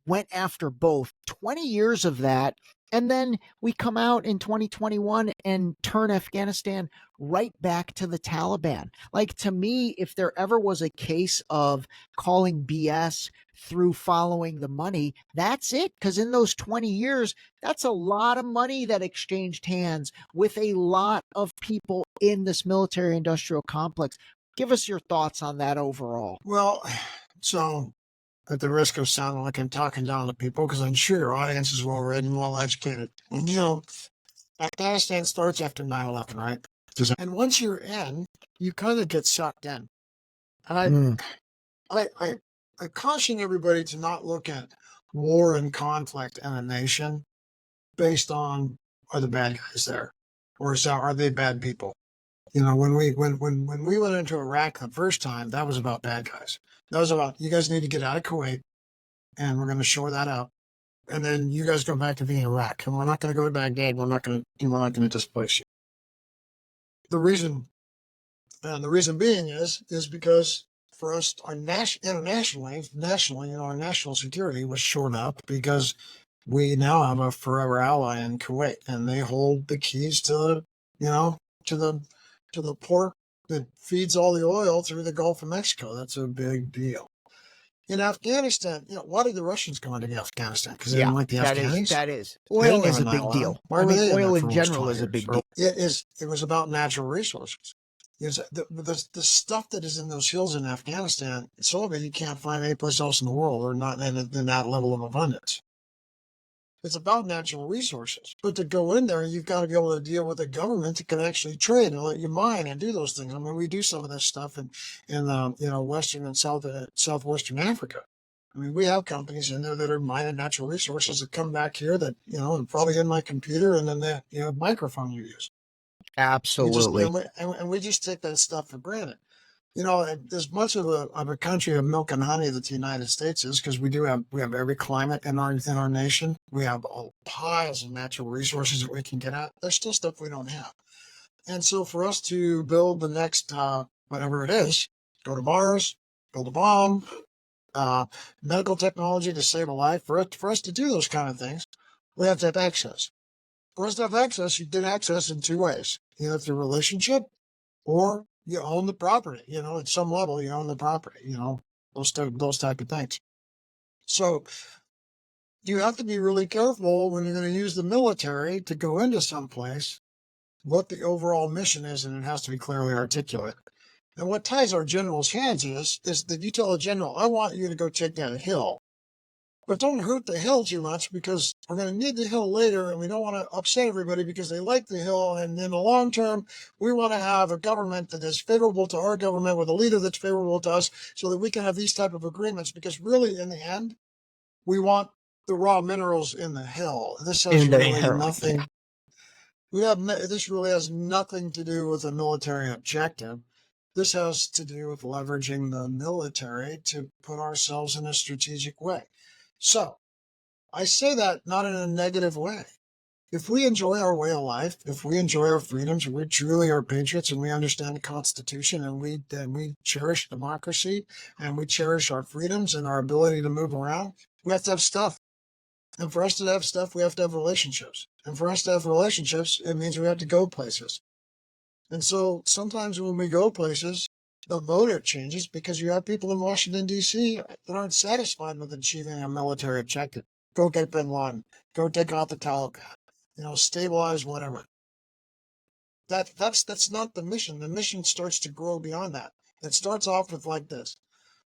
went after both. 20 years of that. And then we come out in 2021 and turn Afghanistan right back to the Taliban. Like, to me, if there ever was a case of calling BS through following the money, that's it. Because in those 20 years, that's a lot of money that exchanged hands with a lot of people in this military industrial complex. Give us your thoughts on that overall. Well, so at the risk of sounding like I'm talking down to people, because I'm sure your audience is well read and well educated. And, Afghanistan starts after 9/11, right? And once you're in, you kind of get sucked in. And I caution everybody to not look at war and conflict in a nation based on, are the bad guys there, or are they bad people? When we went into Iraq the first time, that was about bad guys. That was about, you guys need to get out of Kuwait, and we're going to shore that out. And then you guys go back to being Iraq, and we're not going to go to Baghdad. We're not going to displace you. The reason being is because for us, our nationally, our national security was shored up because we now have a forever ally in Kuwait, and they hold the keys to the port that feeds all the oil through the Gulf of Mexico. That's a big deal. In Afghanistan, why did the Russians go into Afghanistan? Because they didn't like the Afghanis? That is. Oil is a big deal. Why were they oil in general is a big deal. It was about natural resources. The stuff that is in those hills in Afghanistan, some of it you can't find anyplace else in the world, or not in that level of abundance. It's about natural resources. But to go in there, you've got to be able to deal with a government that can actually trade and let you mine and do those things. I mean, we do some of this stuff in Western and Southwestern Africa. I mean, we have companies in there that are mining natural resources that come back here that, and probably in my computer, and then the microphone you use. Absolutely. And we just take that stuff for granted. As much of a country of milk and honey that the United States is, because we have every climate in our nation. We have all piles of natural resources that we can get at. There's still stuff we don't have. And so for us to build the next, whatever it is, go to Mars, build a bomb, medical technology to save a life, for us to do those kind of things, we have to have access. For us to have access, you get access in two ways, either through relationship or you own the property. At some level, you own the property, those type of things. So you have to be really careful when you're going to use the military to go into some place, what the overall mission is, and it has to be clearly articulated. And what ties our generals' hands is that you tell a general, I want you to go take down a hill, but don't hurt the hill too much, because we're going to need the hill later, and we don't want to upset everybody because they like the hill. And in the long term, we want to have a government that is favorable to our government with a leader that's favorable to us, so that we can have these type of agreements. Because really, in the end, we want the raw minerals in the hill. This has really nothing. This really has nothing to do with a military objective. This has to do with leveraging the military to put ourselves in a strategic way. So I say that not in a negative way. If we enjoy our way of life, if we enjoy our freedoms, we truly are patriots, and we understand the Constitution, and we cherish democracy, and we cherish our freedoms and our ability to move around, we have to have stuff. And for us to have stuff, we have to have relationships. And for us to have relationships, it means we have to go places. And so sometimes when we go places, the motive changes, because you have people in Washington, D.C. that aren't satisfied with achieving a military objective. Go get bin Laden. Go take out the Taliban. Stabilize whatever. That's not the mission. The mission starts to grow beyond that. It starts off with like this.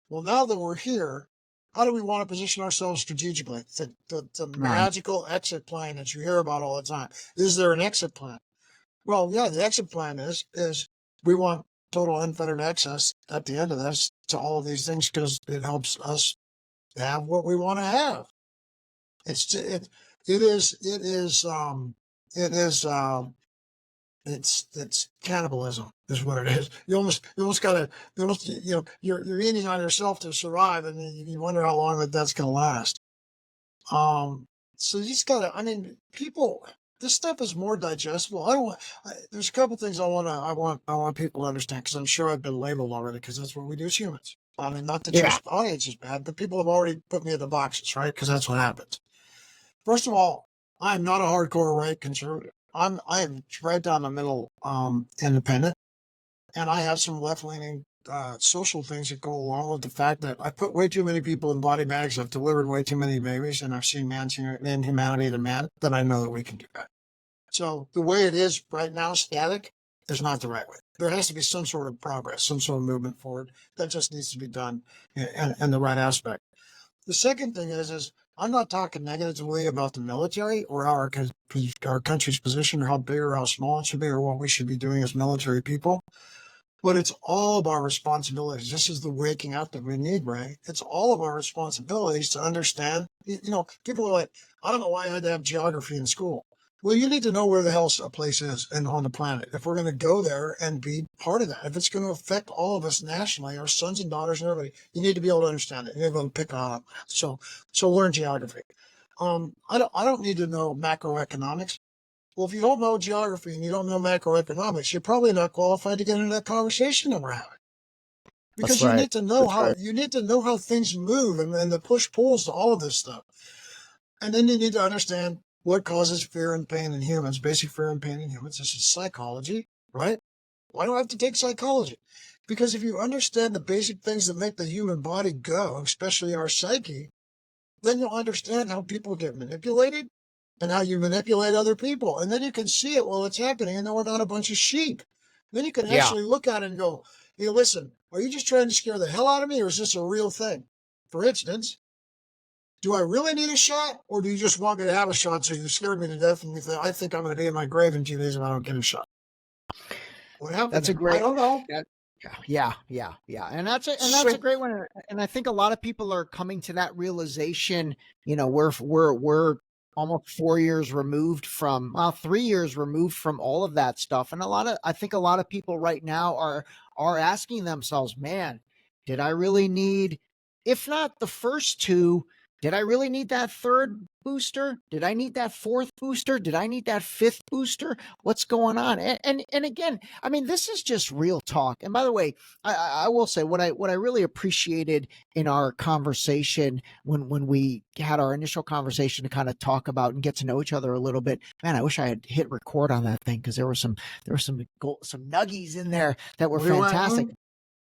Well, now that we're here, how do we want to position ourselves strategically? The magical exit plan that you hear about all the time. Is there an exit plan? Well, yeah, the exit plan is we want total unfettered access at the end of this to all of these things, because it helps us have what we want to have. It's cannibalism is what it is. You almost gotta, you're eating on yourself to survive, and you wonder how long that's gonna last. So you just gotta, people, this stuff is more digestible. There's a couple things I want people to understand, because I'm sure I've been labeled already, because that's what we do as humans. I mean, not that just the audience is bad, but people have already put me in the boxes, right? Because that's what happens. First of all, I'm not a hardcore right conservative. I am right down the middle, independent, and I have some left-leaning social things that go along with the fact that I put way too many people in body bags. I've delivered way too many babies, and I've seen humanity to man, that I know that we can do that. So the way it is right now, static, is not the right way. There has to be some sort of progress, some sort of movement forward. That just needs to be done in the right aspect. The second thing is I'm not talking negatively about the military or our country's position, or how big or how small it should be, or what we should be doing as military people. But it's all of our responsibilities. This is the waking up that we need, Ray. It's all of our responsibilities to understand. People are like, I don't know why I had to have geography in school. Well, you need to know where the hell a place is on the planet, if we're going to go there and be part of that. If it's going to affect all of us nationally, our sons and daughters and everybody, you need to be able to understand it. You need to be able to pick on it. So learn geography. I don't need to know macroeconomics. Well, if you don't know geography and you don't know macroeconomics, you're probably not qualified to get into that conversation that we're having. Because you need to know how things move, and the push pulls to all of this stuff. And then you need to understand what causes fear and pain in humans, basic fear and pain in humans. This is psychology, right? Why do I have to take psychology? Because if you understand the basic things that make the human body go, especially our psyche, then you'll understand how people get manipulated and how you manipulate other people. And then you can see it while it's happening, and then we're not a bunch of sheep. Then you can actually look at it and go, hey, listen, are you just trying to scare the hell out of me, or is this a real thing? For instance, do I really need a shot, or do you just want me to have a shot so you scared me to death and you think, I think I'm going to be in my grave in 2 days if I don't get a shot? What happened? That's a great. I don't know. Yeah. And that's a great one. And I think a lot of people are coming to that realization. We're almost 4 years removed from, 3 years removed from all of that stuff. And I think a lot of people right now are asking themselves, man, did I really need, if not the first two, did I really need that third booster? Did I need that fourth booster? Did I need that fifth booster? What's going on? And again, I mean, this is just real talk. And by the way, I will say what I really appreciated in our conversation when we had our initial conversation to kind of talk about and get to know each other a little bit. Man, I wish I had hit record on that thing, because there were some nuggies in there that were fantastic.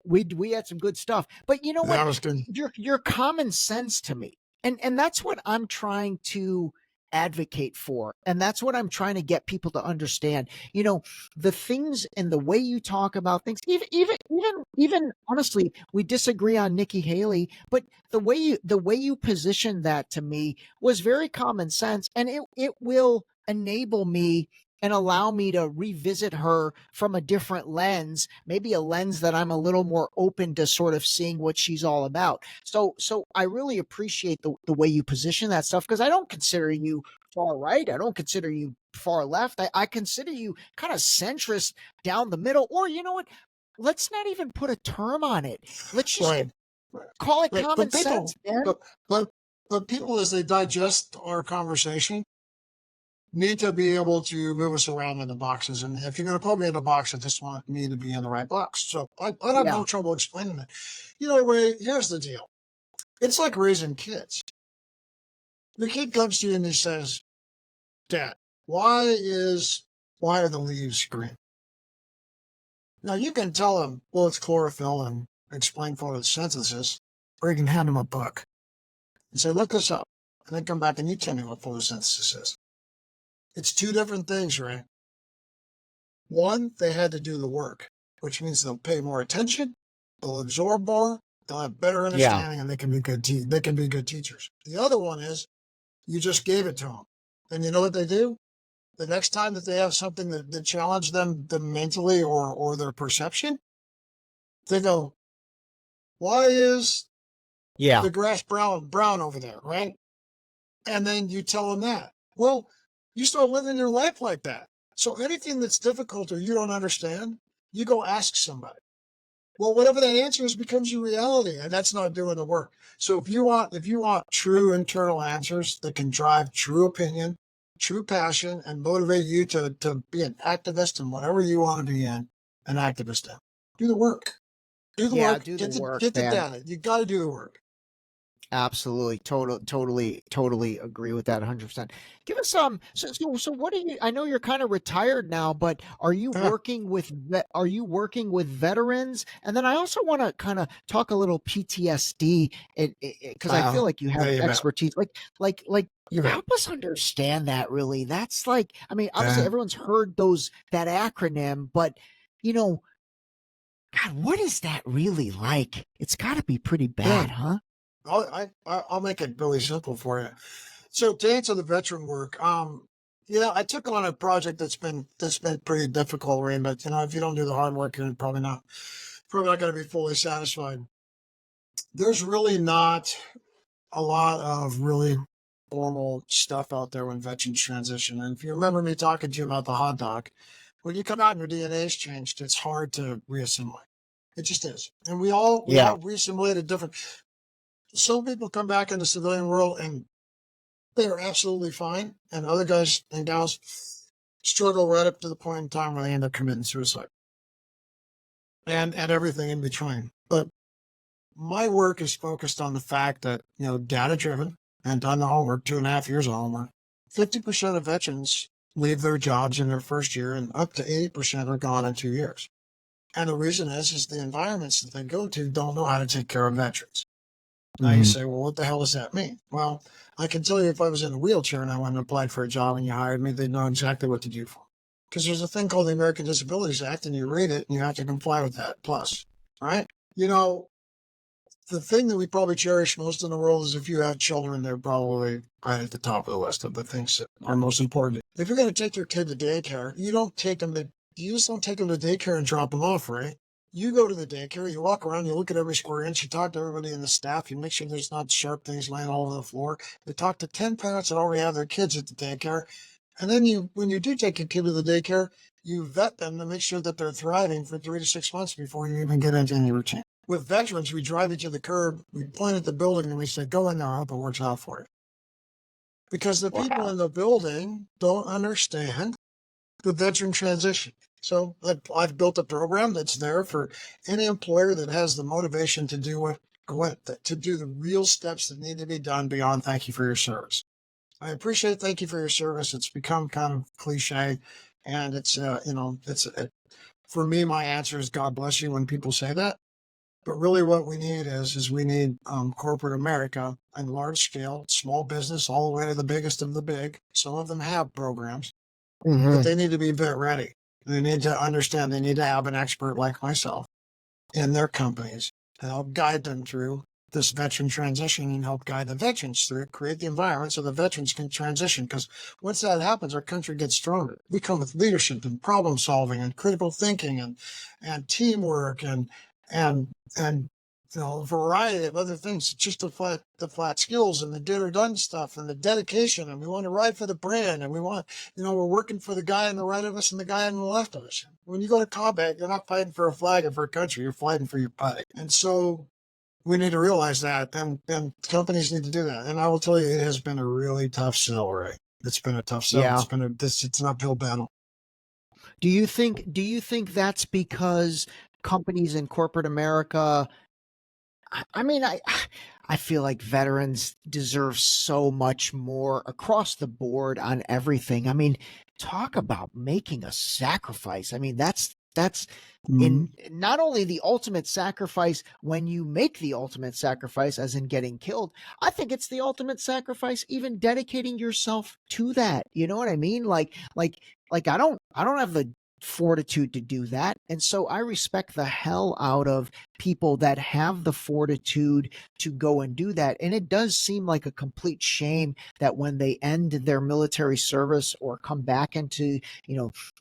We had some good stuff. But you know what? Your common sense to me. And that's what I'm trying to advocate for. And that's what I'm trying to get people to understand. You know, the things and the way you talk about things, even honestly, we disagree on Nikki Haley, but the way you position that to me was very common sense, and it will enable me and allow me to revisit her from a different lens, maybe a lens that I'm a little more open to sort of seeing what she's all about. So I really appreciate the way you position that stuff, because I don't consider you far right. I don't consider you far left. I consider you kind of centrist down the middle. Or you know what? Let's not even put a term on it. Let's just Right. call it Right. common sense, man. But people, as they digest our conversation, need to be able to move us around in the boxes. And if you're going to put me in a box, I just want me to be in the right box. So I have Yeah. no trouble explaining it. You know, Ray, here's the deal. It's like raising kids. The kid comes to you and he says, Dad, why are the leaves green? Now you can tell him, well, it's chlorophyll, and explain photosynthesis, or you can hand him a book and say, look this up, and then come back and you tell me what photosynthesis is. It's two different things, Ray. One, they had to do the work, which means they'll pay more attention, they'll absorb more, they'll have better understanding, and they can be good teachers. The other one is you just gave it to them, and you know what they do? The next time that they have something that challenge them mentally or their perception, they go, why is Yeah. the grass brown over there, right? And then you tell them that. Well, you start living your life like that. So anything that's difficult or you don't understand, you go ask somebody. Well, whatever that answer is becomes your reality, and that's not doing the work. So if you want true internal answers that can drive true opinion, true passion, and motivate you to be an activist in whatever you want to be an activist in, do the work. Do the Yeah, work. do the work, Get the man. data. You got to do the work. Absolutely. Totally agree with that 100%. Give us so what do you, I know you're kind of retired now, but are you Yeah. working with veterans? And then I also want to kind of talk a little PTSD, because I feel like you have Yeah, you bet. expertise. Like You bet. help us understand that really. That's like, I mean, obviously Yeah. everyone's heard that acronym, but you know, God, what is that really like? It's got to be pretty bad, huh? I'll make it really simple for you. So to answer the veteran work, I took on a project that's been pretty difficult, Ray, but if you don't do the hard work, you're probably not going to be fully satisfied. There's really not a lot of really formal stuff out there when veterans transition. And if you remember me talking to you about the hot dog, when you come out and your DNA is changed, it's hard to reassimilate. It just is. And we all reassimilated different. Some people come back in the civilian world and they are absolutely fine, and other guys and gals struggle right up to the point in time where they end up committing suicide, and everything in between. But my work is focused on the fact that data driven and done the homework, 2.5 years of homework. 50% of veterans leave their jobs in their first year, and up to 80% are gone in 2 years. And the reason is the environments that they go to don't know how to take care of veterans. Now you say, well, what the hell does that mean? Well, I can tell you if I was in a wheelchair and I went and applied for a job and you hired me, they'd know exactly what to do for me. Because there's a thing called the American Disabilities Act, and you read it and you have to comply with that. Plus, right? The thing that we probably cherish most in the world is if you have children, they're probably right at the top of the list of the things that are most important. If you're going to take your kid to daycare, you just don't take them to daycare and drop them off, right? You go to the daycare, you walk around, you look at every square inch, you talk to everybody in the staff, you make sure there's not sharp things laying all over the floor. You talk to 10 parents that already have their kids at the daycare. And then when you do take your kid to the daycare, you vet them to make sure that they're thriving for 3 to 6 months before you even get into any routine. With veterans, we drive you to the curb, we point at the building, and we say, go in there, I hope it works out for you. Because the people in the building don't understand the veteran transition. So I've built a program that's there for any employer that has the motivation to do the real steps that need to be done beyond thank you for your service. I appreciate thank you for your service. It's become kind of cliche, and for me, my answer is God bless you when people say that. But really what we need is we need corporate America and large scale, small business, all the way to the biggest of the big. Some of them have programs, but they need to be bit ready. They need to understand they need to have an expert like myself in their companies to help guide them through this veteran transition and help guide the veterans through it, create the environment so the veterans can transition. Because once that happens, our country gets stronger. We come with leadership and problem solving and critical thinking and teamwork and a variety of other things. Just the flat skills and the did or done stuff and the dedication. And we want to ride for the brand, and we want, we're working for the guy on the right of us and the guy on the left of us. When you go to combat, you're not fighting for a flag or for a country. You're fighting for your buddy. And so we need to realize that, and companies need to do that. And I will tell you, it has been a really tough sell, Ray. It's been a tough sell. Yeah. It's an uphill battle. Do you think that's because companies in corporate America, I feel like veterans deserve so much more across the board on everything. I mean, talk about making a sacrifice. I mean, that's in not only the ultimate sacrifice when you make the ultimate sacrifice, as in getting killed. I think it's the ultimate sacrifice even dedicating yourself to that. You know what I mean? Like I don't have the fortitude to do that. And so I respect the hell out of people that have the fortitude to go and do that. And it does seem like a complete shame that when they end their military service or come back into,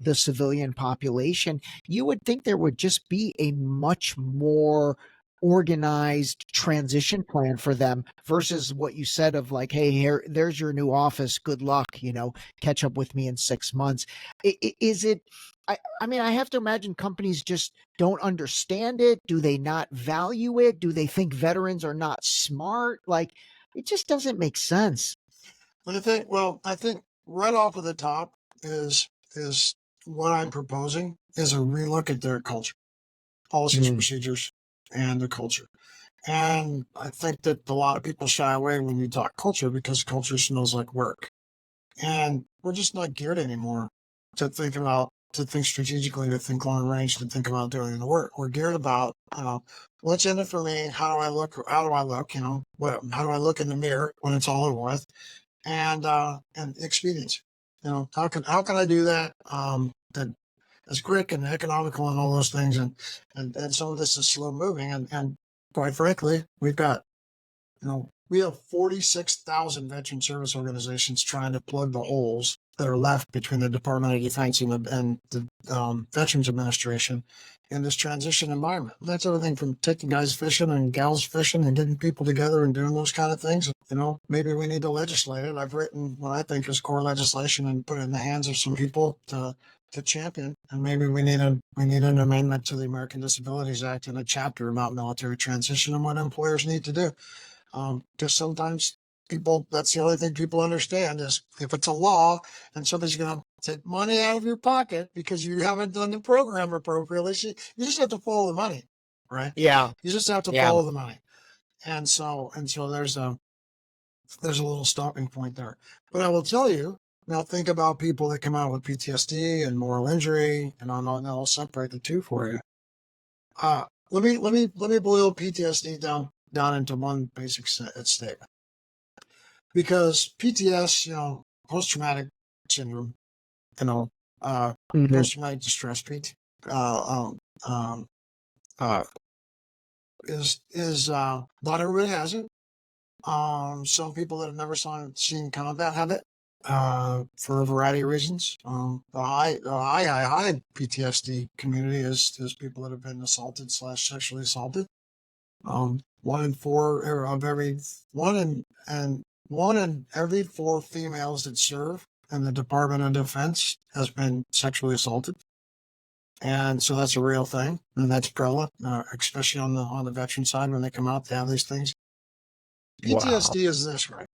the civilian population, you would think there would just be a much more organized transition plan for them versus what you said of like, hey, there's your new office, good luck, catch up with me in 6 months. Is it, I have to imagine companies just don't understand it. Do they not value it? Do they think veterans are not smart? Like, it just doesn't make sense. I think right off of the top is what I'm proposing is a relook at their culture, policies, procedures, and the culture. And I think that a lot of people shy away when you talk culture because culture smells like work. And we're just not geared anymore to think strategically, to think long range, to think about doing the work. We're geared about, what's in it for me? How do I look? How do I look? How do I look in the mirror when it's all over with? And expedience. How can I do that? That is quick and economical and all those things. And some of this is slow moving. And quite frankly, we have 46,000 veteran service organizations trying to plug the holes that are left between the Department of Defense and the Veterans Administration in this transition environment. That's everything from taking guys fishing and gals fishing and getting people together and doing those kind of things. Maybe we need to legislate it. I've written what I think is core legislation and put it in the hands of some people to champion. And maybe we need an amendment to the American Disabilities Act and a chapter about military transition and what employers need to do. Because sometimes that's the only thing people understand is if it's a law and somebody's going to take money out of your pocket because you haven't done the program appropriately, you just have to follow the money, right? Yeah. You just have to follow the money. And so there's a little stopping point there. But I will tell you, now think about people that come out with PTSD and moral injury, and I'll separate the two for you. Let me boil PTSD down into one basic statement. Because PTS, post-traumatic syndrome, post-traumatic distress, is not everybody has it. Some people that have never seen combat have it, for a variety of reasons. The high PTSD community is people that have been assaulted / sexually assaulted. 1 in every 4 females that serve in the Department of Defense has been sexually assaulted. And so that's a real thing. And that's prevalent, especially on the veteran side when they come out, they have these things. PTSD is this, right?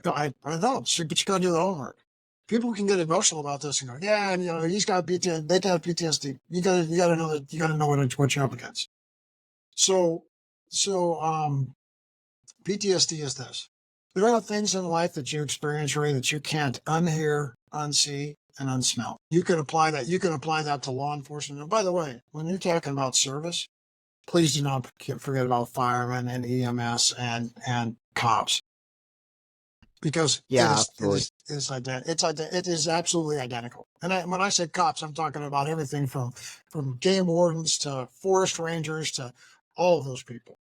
I know, but you got to do the homework. People can get emotional about this and go, yeah, and he's got PTSD, they have PTSD. You got to know that, you got to know what you're up against. So PTSD is this. There are things in life that you experience, Ray, that you can't unhear, unsee, and unsmell. You can apply that to law enforcement. And by the way, when you're talking about service, please do not forget about firemen and EMS and cops, because Yeah, absolutely. it is absolutely identical. And when I say cops, I'm talking about everything from game wardens to forest rangers to all of those people.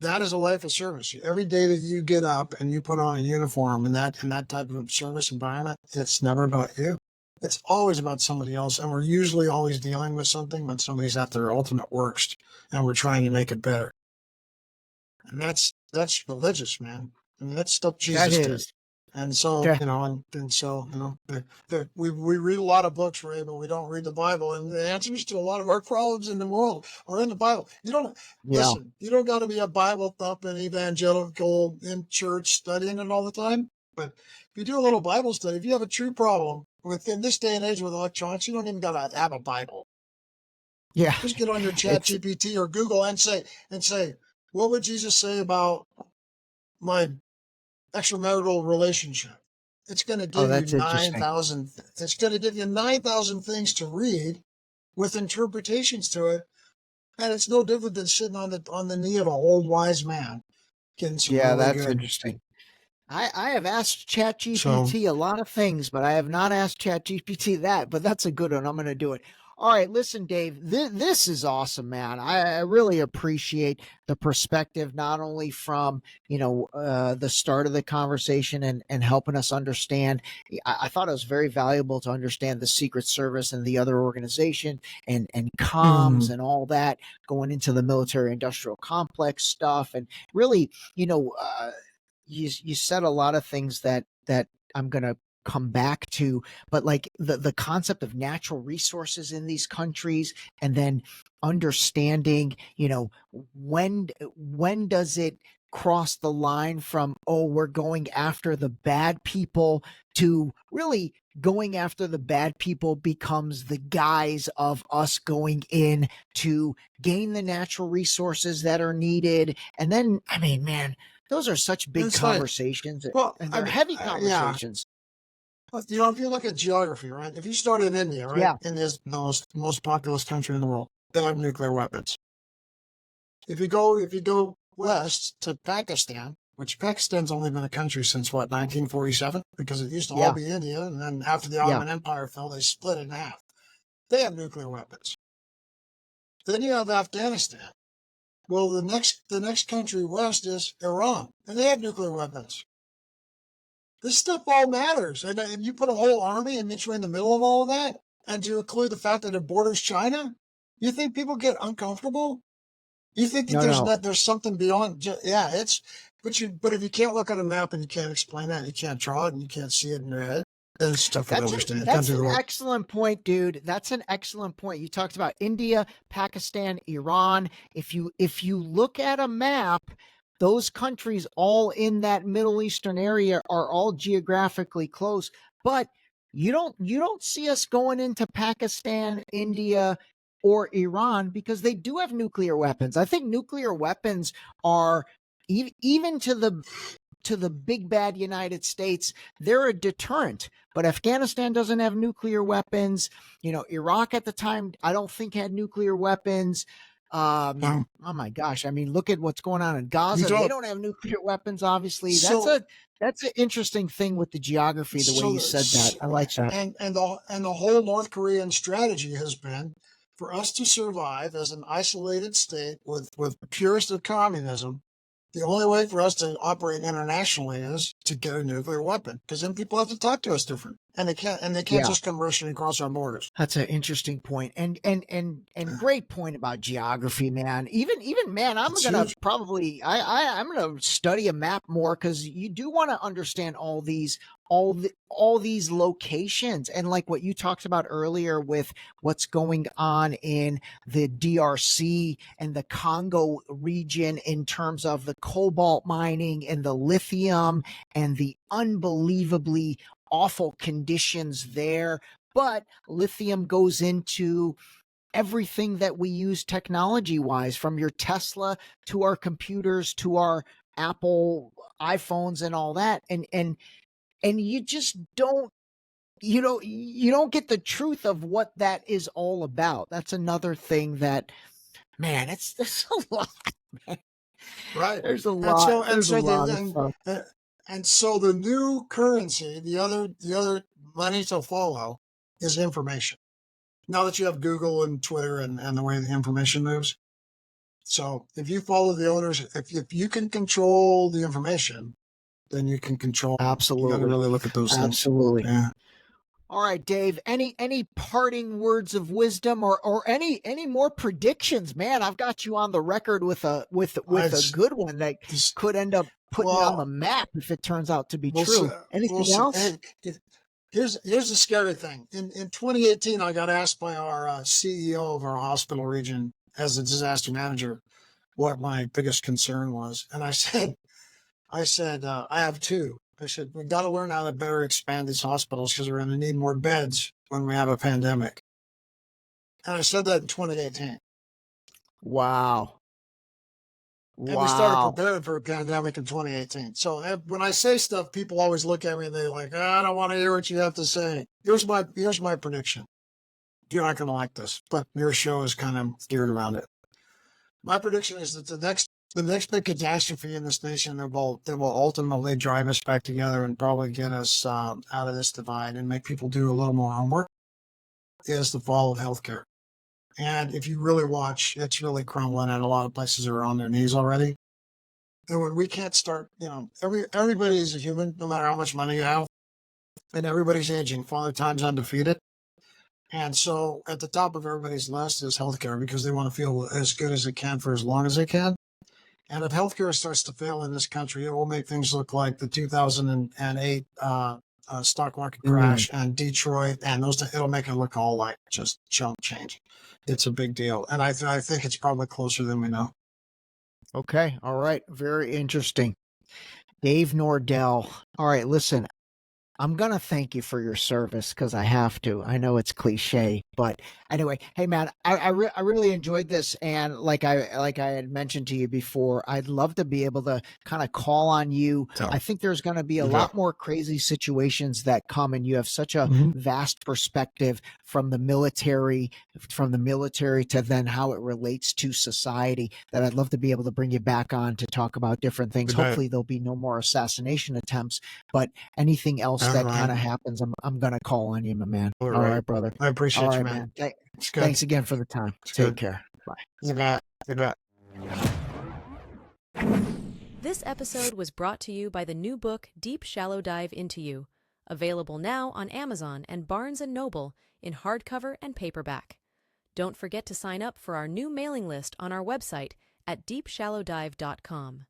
That is a life of service. Every day that you get up and you put on a uniform in that type of service environment, it's never about you. It's always about somebody else, and we're usually always dealing with something when somebody's at their ultimate worst, and we're trying to make it better. And that's religious, man. I mean, that's stuff That Jesus did. is. And so, Yeah. and so, we read a lot of books, Ray, but we don't read the Bible. And the answers to a lot of our problems in the world are in the Bible. You don't Yeah. listen. You don't got to be a Bible thumping evangelical in church studying it all the time. But if you do a little Bible study, if you have a true problem within this day and age with electronics, you don't even got to have a Bible. Yeah. Just get on your Chat It's GPT or Google and say, what would Jesus say about my extramarital relationship? It's going to oh, give you that's interesting. 9,000. It's going to give you 9,000 things to read with interpretations to it, and it's no different than sitting on the knee of an old wise man, getting some Yeah, really that's good. interesting. I have asked So ChatGPT a lot of things, but I have not asked ChatGPT that. But that's a good one. I'm going to do it. All right, listen, Dave. This is awesome, man. I really appreciate the perspective, not only from the start of the conversation and helping us understand. I thought it was very valuable to understand the Secret Service and the other organization and comms and all that going into the military-industrial complex stuff, and really, you said a lot of things that I'm gonna come back to, but like the concept of natural resources in these countries, and then understanding, when does it cross the line from, oh, we're going after the bad people, to really going after the bad people becomes the guise of us going in to gain the natural resources that are needed. And then, I mean, man, those are such big it's like, conversations, well, and I they're mean, heavy yeah. conversations. But, if you look at geography, right? If you start in India, right, Yeah, in this most populous country in the world, they have nuclear weapons. If you go west to Pakistan, which Pakistan's only been a country since what, 1947, because it used to all yeah, be India, and then after the yeah. Ottoman Empire fell, they split it in half. They have nuclear weapons. Then you have Afghanistan. Well, the next country west is Iran, and they have nuclear weapons. This stuff all matters, and if you put a whole army in between the middle of all of that, and you include the fact that it borders China, you think people get uncomfortable? You think that No, no. there's something beyond? Yeah, it's. But if you can't look at a map and you can't explain that, you can't draw it, and you can't see it in your head, then it's tough to understand. That's an excellent point, dude. That's an excellent point. You talked about India, Pakistan, Iran. If you look at a map, those countries all in that Middle Eastern area are all geographically close, but you don't see us going into Pakistan, India, or Iran, because they do have nuclear weapons. I think nuclear weapons are, even to the big bad United States, they're a deterrent. But Afghanistan doesn't have nuclear weapons. Iraq at the time, I don't think, had nuclear weapons. No, Oh my gosh! I mean, look at what's going on in Gaza. They don't. don't have nuclear weapons. Obviously, So that's an interesting thing with the geography. The way you said that, I like that. and the whole North Korean strategy has been for us to survive as an isolated state with the purest of communism. The only way for us to operate internationally is to get a nuclear weapon, because then people have to talk to us different, and they can't Yeah. just come rushing across our borders. That's an interesting point, and great point about geography, man. Even man, I'm It's gonna huge. probably I'm gonna study a map more, because you do want to understand all these locations, and like what you talked about earlier with what's going on in the DRC and the Congo region in terms of the cobalt mining and the lithium and the unbelievably awful conditions there. But lithium goes into everything that we use technology wise, from your Tesla to our computers to our Apple iPhones and all that. And you just don't, you don't get the truth of what that is all about. That's another thing that Man, there's a lot. Man. Right. There's a And so lot. There's a lot of and stuff. and so the new currency, the other money to follow is information. Now that you have Google and Twitter and the way the information moves. So if you follow the owners, if you can control the information, then you can control. You got to Absolutely. really look at those things. Absolutely. Yeah. All right, Dave. Any parting words of wisdom or any more predictions? Man, I've got you on the record with a good one that could end up putting you on the map if it turns out to be true. Anything else? Hey, here's the scary thing. In 2018, I got asked by our CEO of our hospital region as a disaster manager what my biggest concern was, and I said, I have two. I said, we got to learn how to better expand these hospitals because we're going to need more beds when we have a pandemic. And I said that in 2018. Wow. And we started preparing for a pandemic in 2018. So when I say stuff, people always look at me and they're like, I don't want to hear what you have to say. Here's my prediction. You're not going to like this, but your show is kind of geared around it. My prediction is that the next big catastrophe in this nation that will ultimately drive us back together and probably get us out of this divide and make people do a little more homework is the fall of healthcare. And if you really watch, it's really crumbling, and a lot of places are on their knees already. And when we can't start, everybody's a human, no matter how much money you have, and everybody's aging. Father Time's undefeated. And so at the top of everybody's list is healthcare because they want to feel as good as they can for as long as they can. And if healthcare starts to fail in this country, it will make things look like the 2008 stock market crash and Detroit, and it'll make it look all like just chunk change. It's a big deal. And I think it's probably closer than we know. Okay. All right. Very interesting. Dave Nordell. All right. Listen, I'm going to thank you for your service because I have to. I know it's cliche, but anyway, hey man, I really enjoyed this. And like I had mentioned to you before, I'd love to be able to kind of call on you. I think there's going to be a lot more crazy situations that come, and you have such a vast perspective from the military to then how it relates to society that I'd love to be able to bring you back on to talk about different things. Hopefully there'll be no more assassination attempts, but anything else that kind of happens, I'm going to call on you, my man. All right, brother. I appreciate you, man. Thanks again for the time. Take care. Bye. You bet. You bet. This episode was brought to you by the new book, Deep Shallow Dive Into You, available now on Amazon and Barnes & Noble in hardcover and paperback. Don't forget to sign up for our new mailing list on our website at deepshallowdive.com.